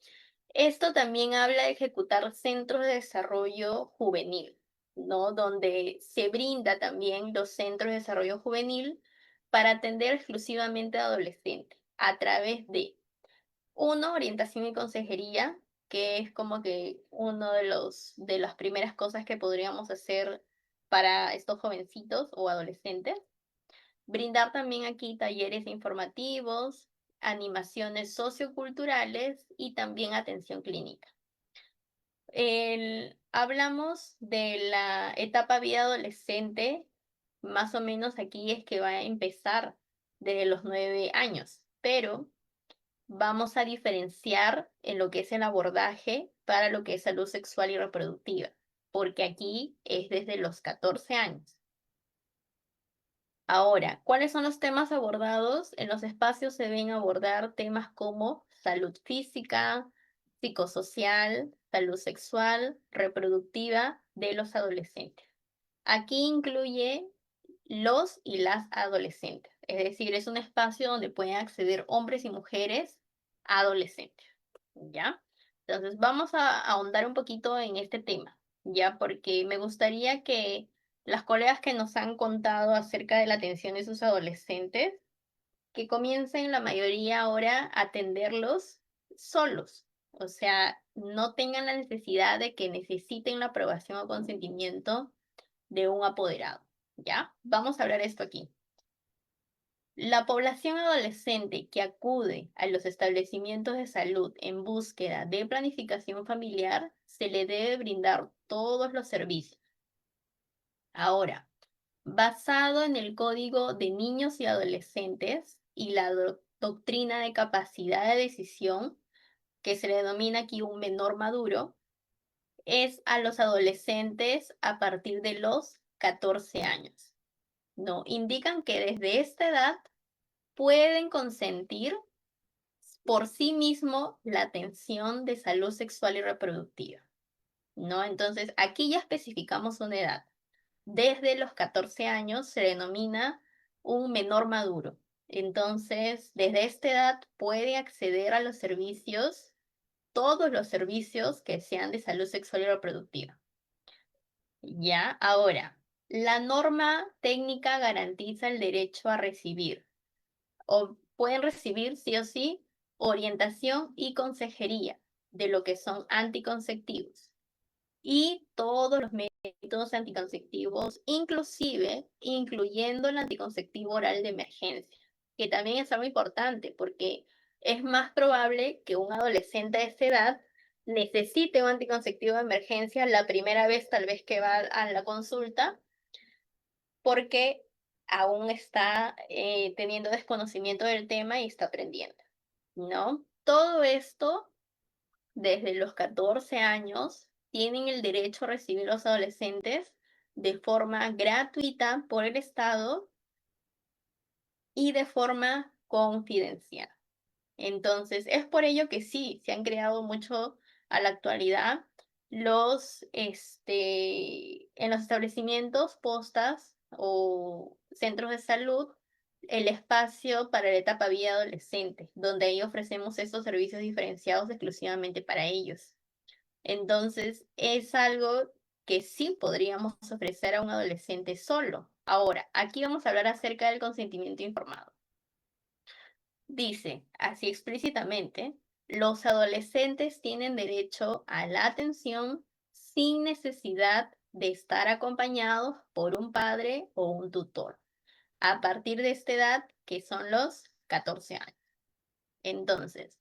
Esto también habla de ejecutar centros de desarrollo juvenil, ¿no? Donde se brinda también los centros de desarrollo juvenil para atender exclusivamente a adolescentes a través de uno, orientación y consejería, que es como que uno de de las primeras cosas que podríamos hacer para estos jovencitos o adolescentes. Brindar también aquí talleres informativos, animaciones socioculturales y también atención clínica. Hablamos de la etapa vida adolescente, más o menos aquí es que va a empezar desde los 9 años, pero vamos a diferenciar en lo que es el abordaje para lo que es salud sexual y reproductiva, porque aquí es desde los 14 años. Ahora, ¿cuáles son los temas abordados? En los espacios se deben abordar temas como salud física, psicosocial, salud sexual, reproductiva de los adolescentes. Aquí incluye los y las adolescentes, es decir, es un espacio donde pueden acceder hombres y mujeres adolescentes, ¿ya? Entonces vamos a ahondar un poquito en este tema, ¿ya? Porque me gustaría que las colegas que nos han contado acerca de la atención de sus adolescentes, que comiencen la mayoría ahora a atenderlos solos, o sea, no tengan la necesidad de que necesiten la aprobación o consentimiento de un apoderado, ¿ya? Vamos a hablar esto aquí. La población adolescente que acude a los establecimientos de salud en búsqueda de planificación familiar se le debe brindar todos los servicios. Ahora, basado en el Código de Niños y Adolescentes y la doctrina de capacidad de decisión, que se le denomina aquí un menor maduro, es a los adolescentes a partir de los 14 años. No, indican que desde esta edad pueden consentir por sí mismo la atención de salud sexual y reproductiva, ¿no? Entonces, aquí ya especificamos una edad. desde los 14 años se denomina un menor maduro. Entonces, desde esta edad puede acceder a los servicios, todos los servicios que sean de salud sexual y reproductiva. Ya, ahora, la norma técnica garantiza el derecho a recibir, o pueden recibir sí o sí, orientación y consejería de lo que son anticonceptivos y todos los métodos anticonceptivos, inclusive incluyendo el anticonceptivo oral de emergencia, que también es algo importante porque es más probable que un adolescente de esta edad necesite un anticonceptivo de emergencia la primera vez tal vez que va a la consulta porque aún está teniendo desconocimiento del tema y está aprendiendo, ¿no? Todo esto desde los 14 años tienen el derecho a recibir los adolescentes de forma gratuita por el Estado y de forma confidencial. Entonces, es por ello que sí, se han creado mucho a la actualidad en los establecimientos, postas o centros de salud, el espacio para la etapa vida adolescente, donde ahí ofrecemos estos servicios diferenciados exclusivamente para ellos. Entonces, es algo que sí podríamos ofrecer a un adolescente solo. Ahora, aquí vamos a hablar acerca del consentimiento informado. Dice, así explícitamente, los adolescentes tienen derecho a la atención sin necesidad de estar acompañados por un padre o un tutor, a partir de esta edad que son los 14 años. Entonces,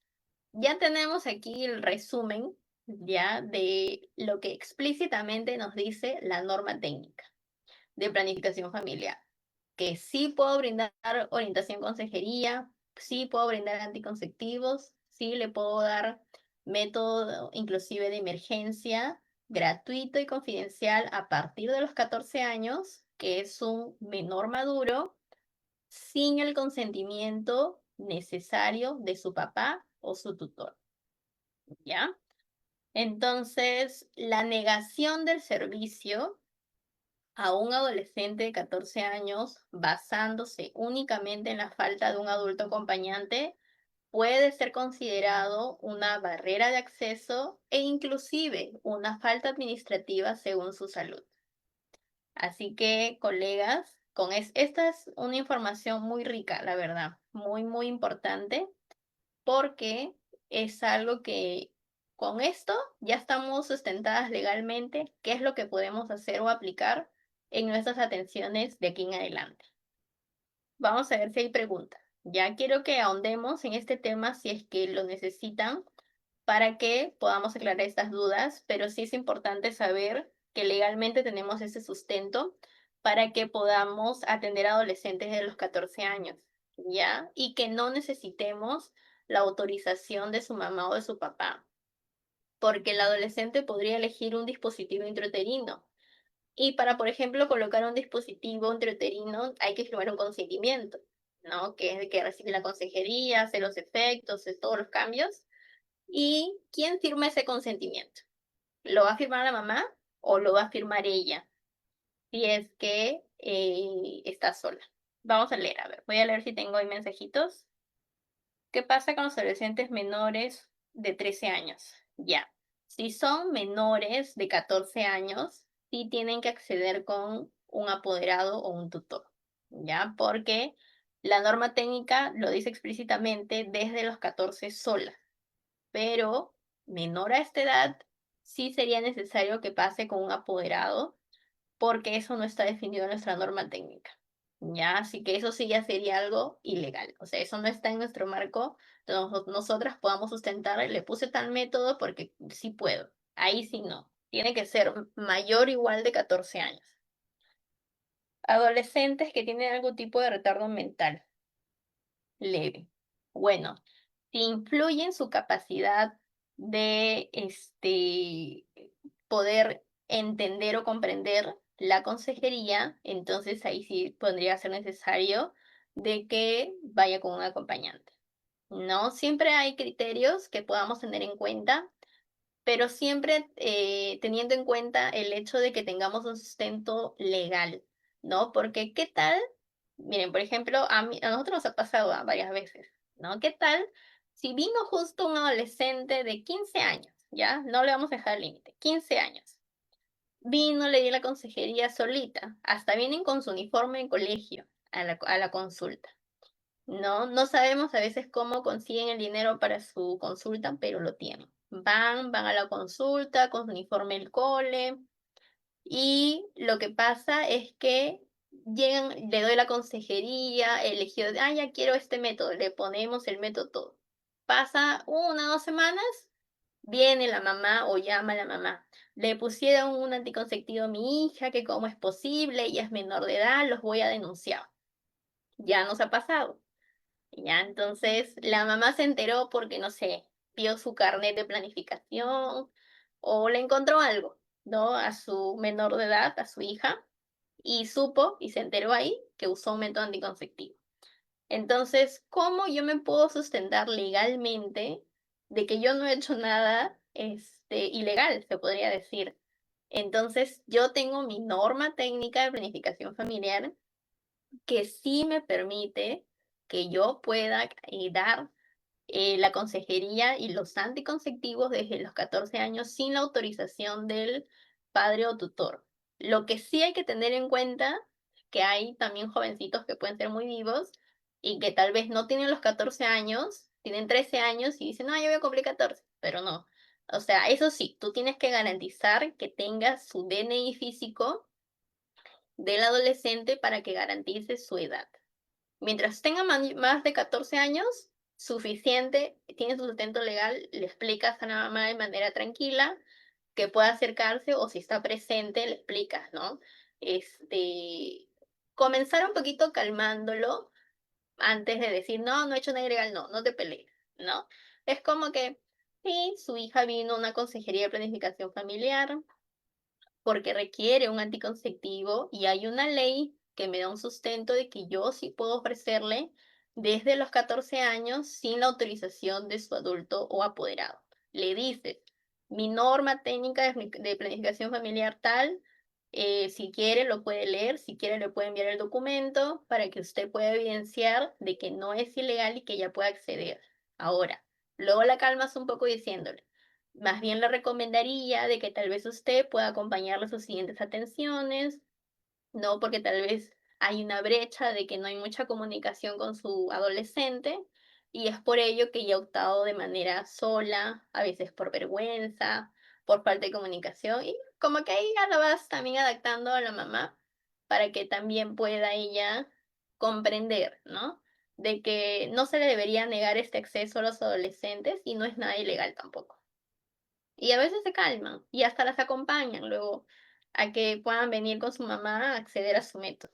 ya tenemos aquí el resumen ya de lo que explícitamente nos dice la norma técnica de planificación familiar, que sí puedo brindar orientación consejería, sí puedo brindar anticonceptivos, sí le puedo dar método inclusive de emergencia gratuito y confidencial a partir de los 14 años, que es un menor maduro, sin el consentimiento necesario de su papá o su tutor. ¿Ya? Entonces, la negación del servicio a un adolescente de 14 años basándose únicamente en la falta de un adulto acompañante puede ser considerado una barrera de acceso e inclusive una falta administrativa según su salud. Así que, colegas, esta es una información muy rica, la verdad, muy, muy importante porque es algo que con esto ya estamos sustentadas legalmente, qué es lo que podemos hacer o aplicar en nuestras atenciones de aquí en adelante. Vamos a ver si hay preguntas. Ya quiero que ahondemos en este tema si es que lo necesitan para que podamos aclarar estas dudas, pero sí es importante saber que legalmente tenemos ese sustento para que podamos atender a adolescentes de los 14 años, ¿ya? Y que no necesitemos la autorización de su mamá o de su papá, porque el adolescente podría elegir un dispositivo intrauterino. Y para, por ejemplo, colocar un dispositivo intrauterino hay que firmar un consentimiento, ¿no? Que es el que recibe la consejería, hace los efectos, hace todos los cambios. ¿Y quién firma ese consentimiento? ¿Lo va a firmar la mamá o lo va a firmar ella? Si es que está sola. Vamos a leer, a ver, voy a leer si tengo ahí mensajitos. ¿Qué pasa con los adolescentes menores de 13 años? Ya, si son menores de 14 años, sí tienen que acceder con un apoderado o un tutor, ¿ya? Porque la norma técnica lo dice explícitamente desde los 14 sola, pero menor a esta edad sí sería necesario que pase con un apoderado porque eso no está definido en nuestra norma técnica. ¿Ya? Así que eso sí ya sería algo ilegal. O sea, eso no está en nuestro marco. Entonces, nosotras podamos sustentar, le puse tal método porque sí puedo. Ahí sí no. Tiene que ser mayor o igual de 14 años. Adolescentes que tienen algún tipo de retardo mental leve. Bueno, si influye en su capacidad de poder entender o comprender la consejería, entonces ahí sí podría ser necesario de que vaya con un acompañante. No siempre hay criterios que podamos tener en cuenta, pero siempre teniendo en cuenta el hecho de que tengamos un sustento legal, ¿no? Porque ¿qué tal? Miren, por ejemplo, a nosotros nos ha pasado varias veces, ¿no? ¿Qué tal si vino justo un adolescente de 15 años, ¿ya? No le vamos a dejar límite, 15 años. Vino, le di la consejería solita, hasta vienen con su uniforme de colegio a la consulta. No, no sabemos a veces cómo consiguen el dinero para su consulta, pero lo tienen. Van a la consulta con su uniforme del cole y lo que pasa es que llegan, le doy la consejería, eligió, ah, ya quiero este método, le ponemos el método todo. Pasa 1 o 2 semanas, viene la mamá o llama a la mamá. Le pusieron un anticonceptivo a mi hija, que cómo es posible, ella es menor de edad, los voy a denunciar. Ya nos ha pasado. Ya, entonces la mamá se enteró porque, no sé, vio su carnet de planificación o le encontró algo, ¿no? A su menor de edad, a su hija, y supo y se enteró ahí que usó un método anticonceptivo. Entonces, ¿cómo yo me puedo sustentar legalmente de que yo no he hecho nada, ilegal, se podría decir? Entonces, yo tengo mi norma técnica de planificación familiar que sí me permite que yo pueda dar la consejería y los anticonceptivos desde los 14 años sin la autorización del padre o tutor. Lo que sí hay que tener en cuenta que hay también jovencitos que pueden ser muy vivos y que tal vez no tienen los 14 años, tienen 13 años y dicen, no, yo voy a cumplir 14, pero no. O sea, eso sí, tú tienes que garantizar que tengas su DNI físico del adolescente para que garantice su edad. Mientras tenga más de 14 años, suficiente, tiene su sustento legal, le explicas a la mamá de manera tranquila que pueda acercarse o si está presente, le explicas, ¿no? Este, comenzar un poquito calmándolo antes de decir, no, no he hecho nada ilegal, no, no te pelees, ¿no? Es como que, sí, su hija vino a una consejería de planificación familiar, porque requiere un anticonceptivo y hay una ley que me da un sustento de que yo sí puedo ofrecerle desde los 14 años sin la autorización de su adulto o apoderado. Le dices, mi norma técnica de planificación familiar tal, si quiere lo puede leer, si quiere le puede enviar el documento para que usted pueda evidenciar de que no es ilegal y que ella pueda acceder. Ahora, luego la calmas un poco diciéndole, más bien le recomendaría de que tal vez usted pueda acompañarle a sus siguientes atenciones, ¿no? Porque tal vez hay una brecha de que no hay mucha comunicación con su adolescente y es por ello que ella ha optado de manera sola, a veces por vergüenza, por falta de comunicación y como que ahí ya lo vas también adaptando a la mamá para que también pueda ella comprender, ¿no? De que no se le debería negar este acceso a los adolescentes y no es nada ilegal tampoco. Y a veces se calman y hasta las acompañan luego a que puedan venir con su mamá a acceder a su método,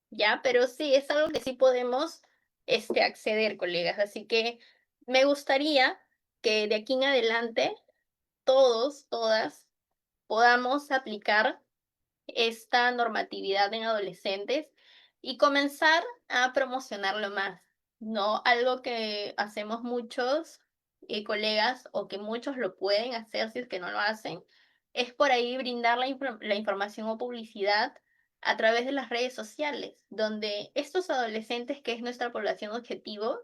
¿ya? Pero sí, es algo que sí podemos, acceder, colegas. Así que me gustaría que de aquí en adelante todos, todas, podamos aplicar esta normatividad en adolescentes y comenzar a promocionarlo más, ¿no? Algo que hacemos muchos colegas o que muchos lo pueden hacer si es que no lo hacen, es por ahí brindar la información o publicidad a través de las redes sociales, donde estos adolescentes, que es nuestra población objetivo,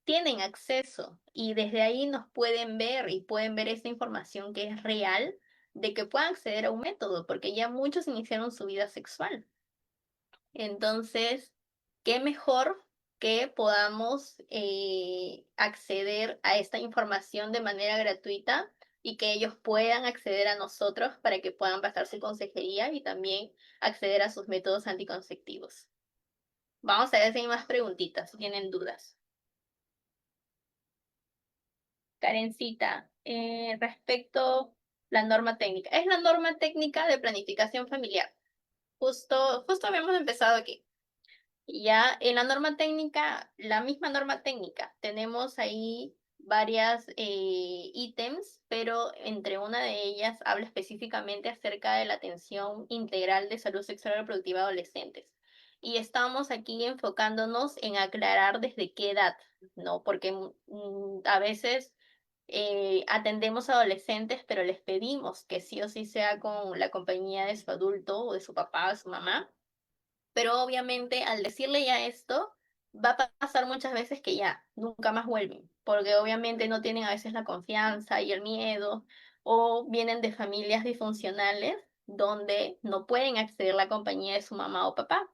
tienen acceso y desde ahí nos pueden ver y pueden ver esta información que es real de que puedan acceder a un método, porque ya muchos iniciaron su vida sexual. Entonces, qué mejor que podamos acceder a esta información de manera gratuita y que ellos puedan acceder a nosotros para que puedan pasar su consejería y también acceder a sus métodos anticonceptivos. Vamos a ver si hay más preguntitas, si tienen dudas. Karencita, respecto la norma técnica. Es la norma técnica de planificación familiar. Justo habíamos empezado aquí. Ya en la norma técnica, la misma norma técnica, tenemos ahí varias ítems, pero entre una de ellas habla específicamente acerca de la atención integral de salud sexual y reproductiva a adolescentes. Y estamos aquí enfocándonos en aclarar desde qué edad, ¿no? Porque a veces atendemos a adolescentes, pero les pedimos que sí o sí sea con la compañía de su adulto o de su papá o su mamá. Pero obviamente al decirle ya esto, va a pasar muchas veces que ya nunca más vuelven, porque obviamente no tienen a veces la confianza y el miedo, o vienen de familias disfuncionales donde no pueden acceder a la compañía de su mamá o papá,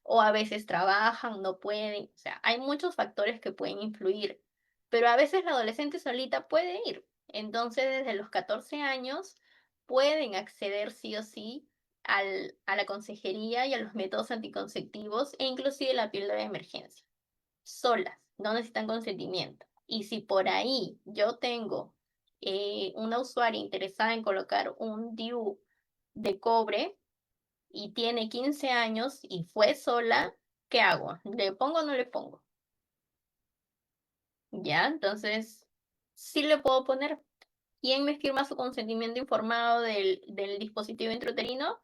o a veces trabajan, no pueden, o sea, hay muchos factores que pueden influir, pero a veces la adolescente solita puede ir. Entonces, desde los 14 años pueden acceder sí o sí a la consejería y a los métodos anticonceptivos e inclusive la píldora de emergencia, solas, no necesitan consentimiento. Y si por ahí yo tengo una usuaria interesada en colocar un DIU de cobre y tiene 15 años y fue sola, ¿qué hago? ¿Le pongo o no le pongo? ¿Ya? Entonces, sí le puedo poner. ¿Quién me firma su consentimiento informado del dispositivo intrauterino?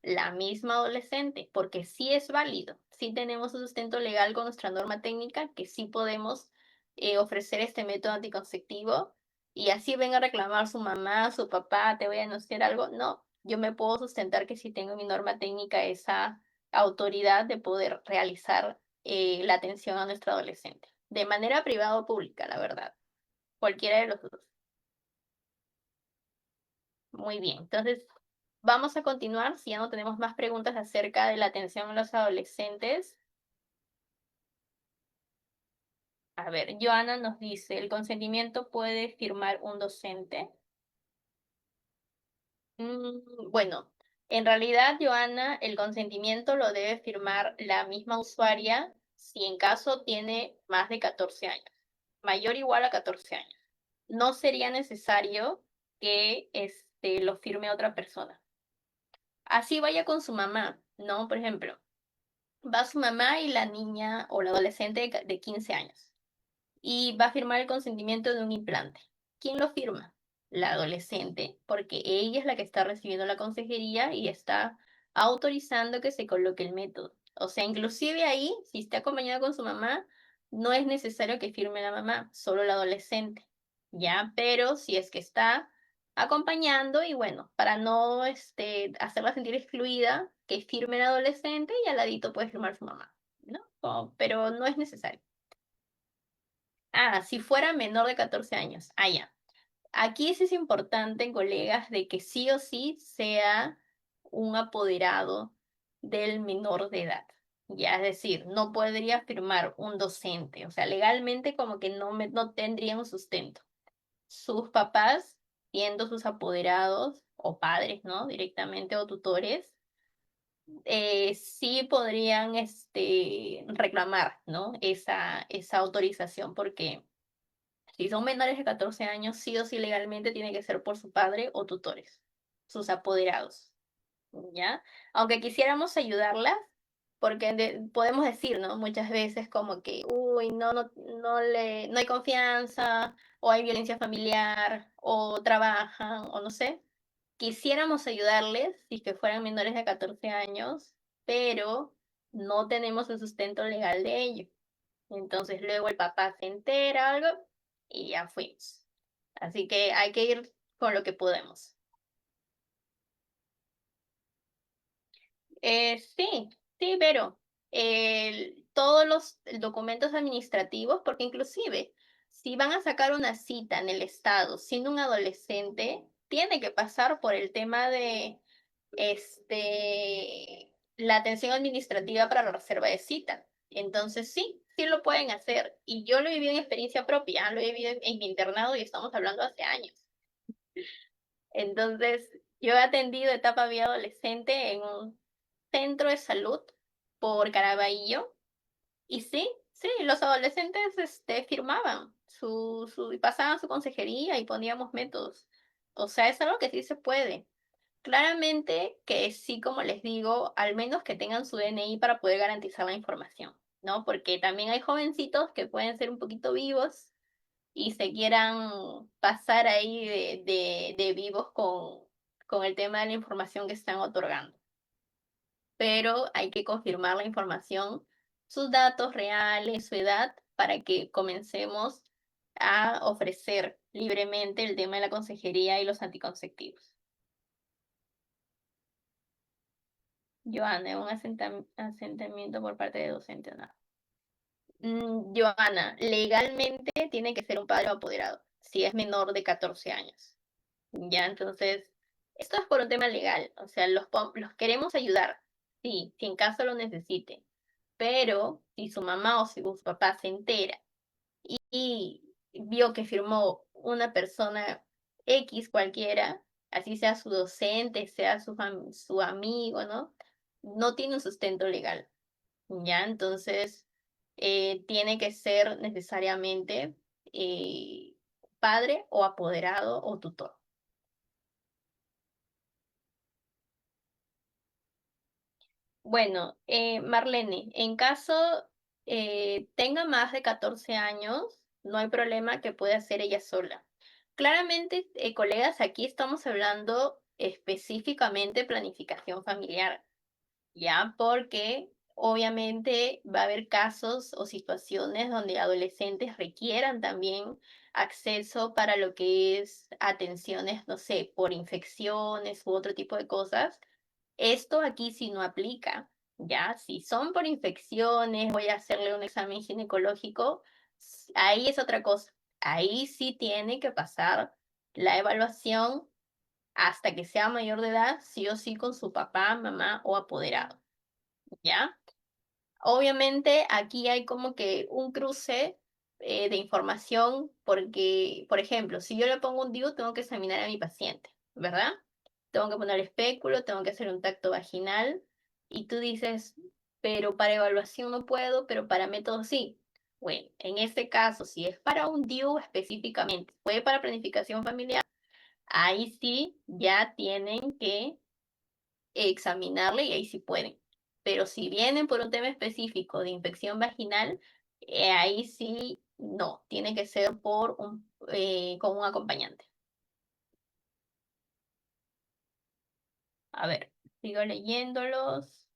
La misma adolescente, porque sí es válido, sí tenemos un sustento legal con nuestra norma técnica que sí podemos ofrecer este método anticonceptivo y así venga a reclamar su mamá, su papá, te voy a anunciar algo. No, yo me puedo sustentar que sí tengo en mi norma técnica esa autoridad de poder realizar la atención a nuestro adolescente, de manera privada o pública, la verdad, cualquiera de los dos. Muy bien, entonces vamos a continuar si ya no tenemos más preguntas acerca de la atención a los adolescentes. A ver, Joana nos dice, ¿el consentimiento puede firmar un docente? Bueno, en realidad, Joana, el consentimiento lo debe firmar la misma usuaria si en caso tiene más de 14 años, mayor o igual a 14 años. No sería necesario que lo firme otra persona. Así vaya con su mamá, ¿no? Por ejemplo, va su mamá y la niña o la adolescente de 15 años y va a firmar el consentimiento de un implante. ¿Quién lo firma? La adolescente, porque ella es la que está recibiendo la consejería y está autorizando que se coloque el método. O sea, inclusive ahí, si está acompañada con su mamá, no es necesario que firme la mamá, solo la adolescente, ¿ya? Pero si es que está acompañando y bueno, para no hacerla sentir excluida, que firme el adolescente y al ladito puede firmar su mamá, ¿no? Pero no es necesario. Ah, si fuera menor de 14 años. Ah, ya. Aquí sí es importante, colegas, de que sí o sí sea un apoderado del menor de edad. Ya, es decir, no podría firmar un docente. O sea, legalmente como que no tendría un sustento. Sus papás, siendo sus apoderados o padres, ¿no? Directamente o tutores, sí podrían reclamar, ¿no? Esa autorización porque si son menores de 14 años, sí o sí legalmente tiene que ser por su padre o tutores, sus apoderados, ¿ya? Aunque quisiéramos ayudarlas, porque podemos decir, ¿no? Muchas veces como que, uy, no hay confianza, o hay violencia familiar, o trabajan, o no sé. Quisiéramos ayudarles si que fueran menores de 14 años, pero no tenemos el sustento legal de ello. Entonces luego el papá se entera algo y ya fuimos. Así que hay que ir con lo que podemos. Sí, sí, pero todos los documentos administrativos, porque inclusive si van a sacar una cita en el estado siendo un adolescente, tiene que pasar por el tema de la atención administrativa para la reserva de cita. Entonces sí, sí lo pueden hacer. Y yo lo he vivido en experiencia propia, lo he vivido en mi internado y estamos hablando hace años. Entonces, yo he atendido etapa vía adolescente en un centro de salud por Caraballo y sí, sí, los adolescentes firmaban y pasaban su consejería y poníamos métodos. O sea, es algo que sí se puede. Claramente que sí, como les digo, al menos que tengan su DNI para poder garantizar la información, ¿no? Porque también hay jovencitos que pueden ser un poquito vivos y se quieran pasar ahí de vivos con el tema de la información que están otorgando. Pero hay que confirmar la información, sus datos reales, su edad, para que comencemos a ofrecer libremente el tema de la consejería y los anticonceptivos. Joana, un asentamiento por parte de docente, no. Joana, legalmente tiene que ser un padre o apoderado, si es menor de 14 años. Ya, entonces, esto es por un tema legal, o sea, los queremos ayudar, sí, si en caso lo necesite, pero si su mamá o si su papá se entera y vio que firmó una persona X cualquiera, así sea su docente, sea su amigo, ¿no? No tiene un sustento legal, ¿ya? Entonces, tiene que ser necesariamente eh, padre o apoderado o tutor. Bueno, Marlene, en caso tenga más de 14 años, no hay problema que pueda hacer ella sola. Claramente, colegas, aquí estamos hablando específicamente planificación familiar. ¿Ya? Porque obviamente va a haber casos o situaciones donde adolescentes requieran también acceso para lo que es atenciones, no sé, por infecciones u otro tipo de cosas. Esto aquí sí no aplica, ¿ya? Si son por infecciones, voy a hacerle un examen ginecológico, ahí es otra cosa. Ahí sí tiene que pasar la evaluación hasta que sea mayor de edad, sí o sí con su papá, mamá o apoderado. ¿Ya? Obviamente aquí hay como que un cruce de información porque, por ejemplo, si yo le pongo un DIU, tengo que examinar a mi paciente, ¿verdad? Tengo que poner espéculo, tengo que hacer un tacto vaginal y tú dices, pero para evaluación no puedo, pero para método sí. Bueno, en este caso, si es para un DIU específicamente, fue para planificación familiar, ahí sí ya tienen que examinarle y ahí sí pueden. Pero si vienen por un tema específico de infección vaginal, ahí sí no, tiene que ser con un acompañante. A ver, sigo leyéndolos.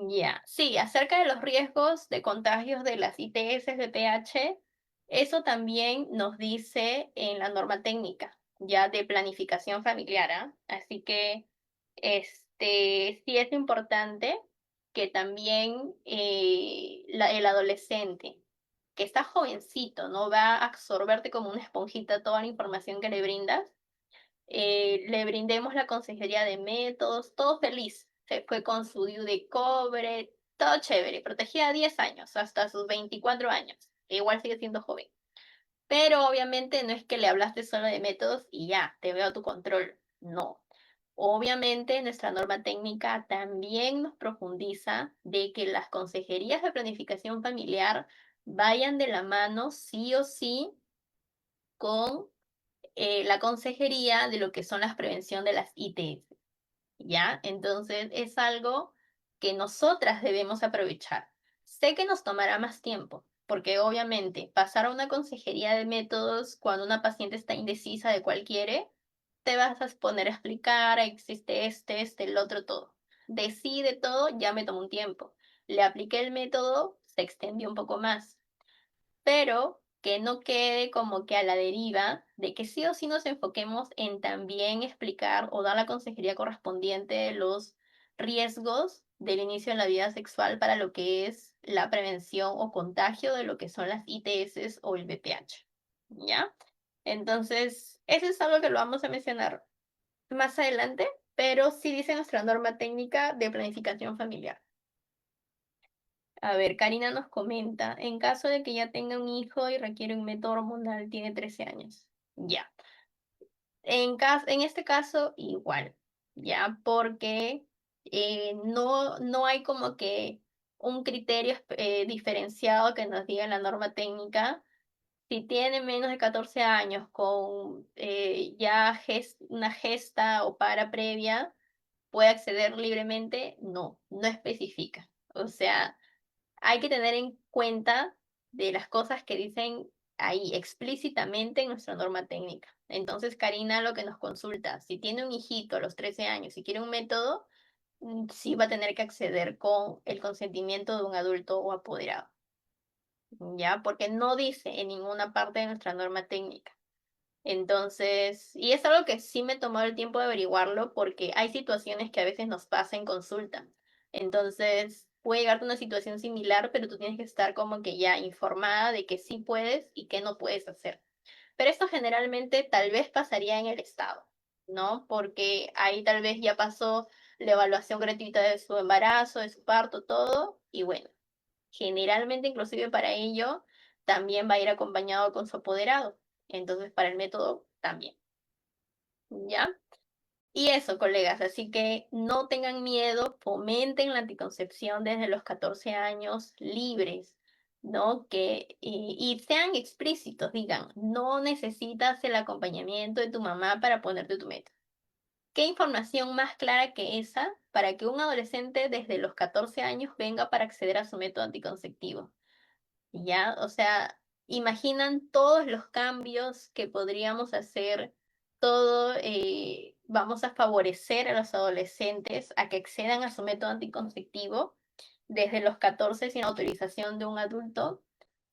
Ya, sí, acerca de los riesgos de contagios de las ITS de PH, eso también nos dice en la norma técnica, ya de planificación familiar, ¿ah? Así que sí es importante que también el adolescente, que está jovencito, no va a absorberte como una esponjita toda la información que le brindas, le brindemos la consejería de métodos, todo feliz. Se fue con su DIU de cobre, todo chévere, protegida 10 años, hasta sus 24 años. Igual sigue siendo joven. Pero obviamente no es que le hablaste solo de métodos y ya, te veo a tu control. No. Obviamente nuestra norma técnica también nos profundiza de que las consejerías de planificación familiar vayan de la mano sí o sí con la consejería de lo que son las prevención de las ITS, ¿ya? Entonces es algo que nosotras debemos aprovechar. Sé que nos tomará más tiempo, porque obviamente pasar a una consejería de métodos cuando una paciente está indecisa de cuál quiere, te vas a poner a explicar, existe el otro, todo. Decide todo, ya me tomó un tiempo. Le apliqué el método, se extendió un poco más, pero que no quede como que a la deriva de que sí o sí nos enfoquemos en también explicar o dar la consejería correspondiente de los riesgos del inicio de la vida sexual para lo que es la prevención o contagio de lo que son las ITS o el VPH, ¿ya? Entonces, eso es algo que lo vamos a mencionar más adelante, pero sí dice nuestra norma técnica de planificación familiar. A ver, Karina nos comenta, en caso de que ya tenga un hijo y requiere un método hormonal, tiene 13 años. Ya. En este caso, igual, ya, porque no hay como que un criterio diferenciado que nos diga en la norma técnica. Si tiene menos de 14 años con ya una gesta o para previa, puede acceder libremente. No, no especifica. O sea, hay que tener en cuenta de las cosas que dicen ahí explícitamente en nuestra norma técnica. Entonces, Karina lo que nos consulta, si tiene un hijito a los 13 años y quiere un método, sí va a tener que acceder con el consentimiento de un adulto o apoderado, ¿ya? Porque no dice en ninguna parte de nuestra norma técnica. Entonces, y es algo que sí me tomó el tiempo de averiguarlo porque hay situaciones que a veces nos pasa en consulta. Entonces, puede llegarte una situación similar, pero tú tienes que estar como que ya informada de que sí puedes y que no puedes hacer. Pero esto generalmente tal vez pasaría en el Estado, ¿no? Porque ahí tal vez ya pasó la evaluación gratuita de su embarazo, de su parto, todo, y bueno, generalmente inclusive para ello también va a ir acompañado con su apoderado. Entonces, para el método también, ¿ya? Y eso, colegas, así que no tengan miedo, fomenten la anticoncepción desde los 14 años libres, ¿no? Y sean explícitos, digan, no necesitas el acompañamiento de tu mamá para ponerte tu método. ¿Qué información más clara que esa para que un adolescente desde los 14 años venga para acceder a su método anticonceptivo? ¿Ya? O sea, imaginan todos los cambios que podríamos hacer, todo, vamos a favorecer a los adolescentes a que accedan a su método anticonceptivo desde los 14 sin autorización de un adulto.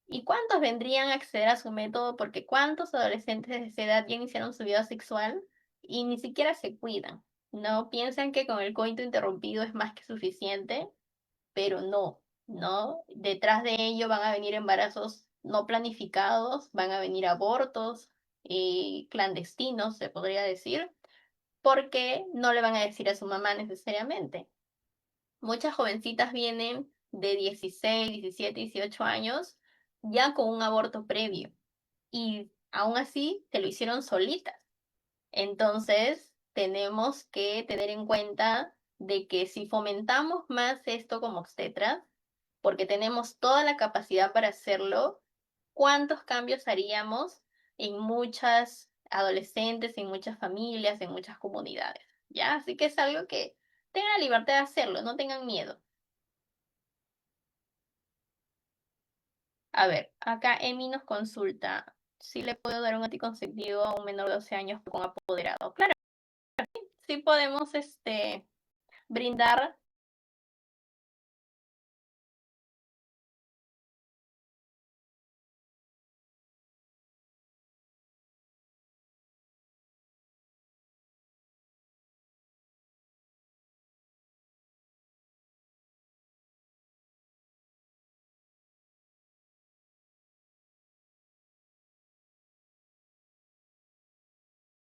¿Y cuántos vendrían a acceder a su método? Porque cuántos adolescentes de esa edad ya iniciaron su vida sexual y ni siquiera se cuidan, ¿no? Piensan que con el coito interrumpido es más que suficiente, pero no, ¿no? Detrás de ello van a venir embarazos no planificados, van a venir abortos clandestinos, se podría decir, porque no le van a decir a su mamá necesariamente. Muchas jovencitas vienen de 16, 17, 18 años ya con un aborto previo y aún así te lo hicieron solitas. Entonces, tenemos que tener en cuenta de que si fomentamos más esto como obstetras, porque tenemos toda la capacidad para hacerlo, ¿cuántos cambios haríamos en muchas adolescentes, en muchas familias, en muchas comunidades? ¿Ya? Así que es algo que tengan la libertad de hacerlo, no tengan miedo. A ver, acá Emi nos consulta si le puedo dar un anticonceptivo a un menor de 12 años con apoderado. Claro, sí podemos brindar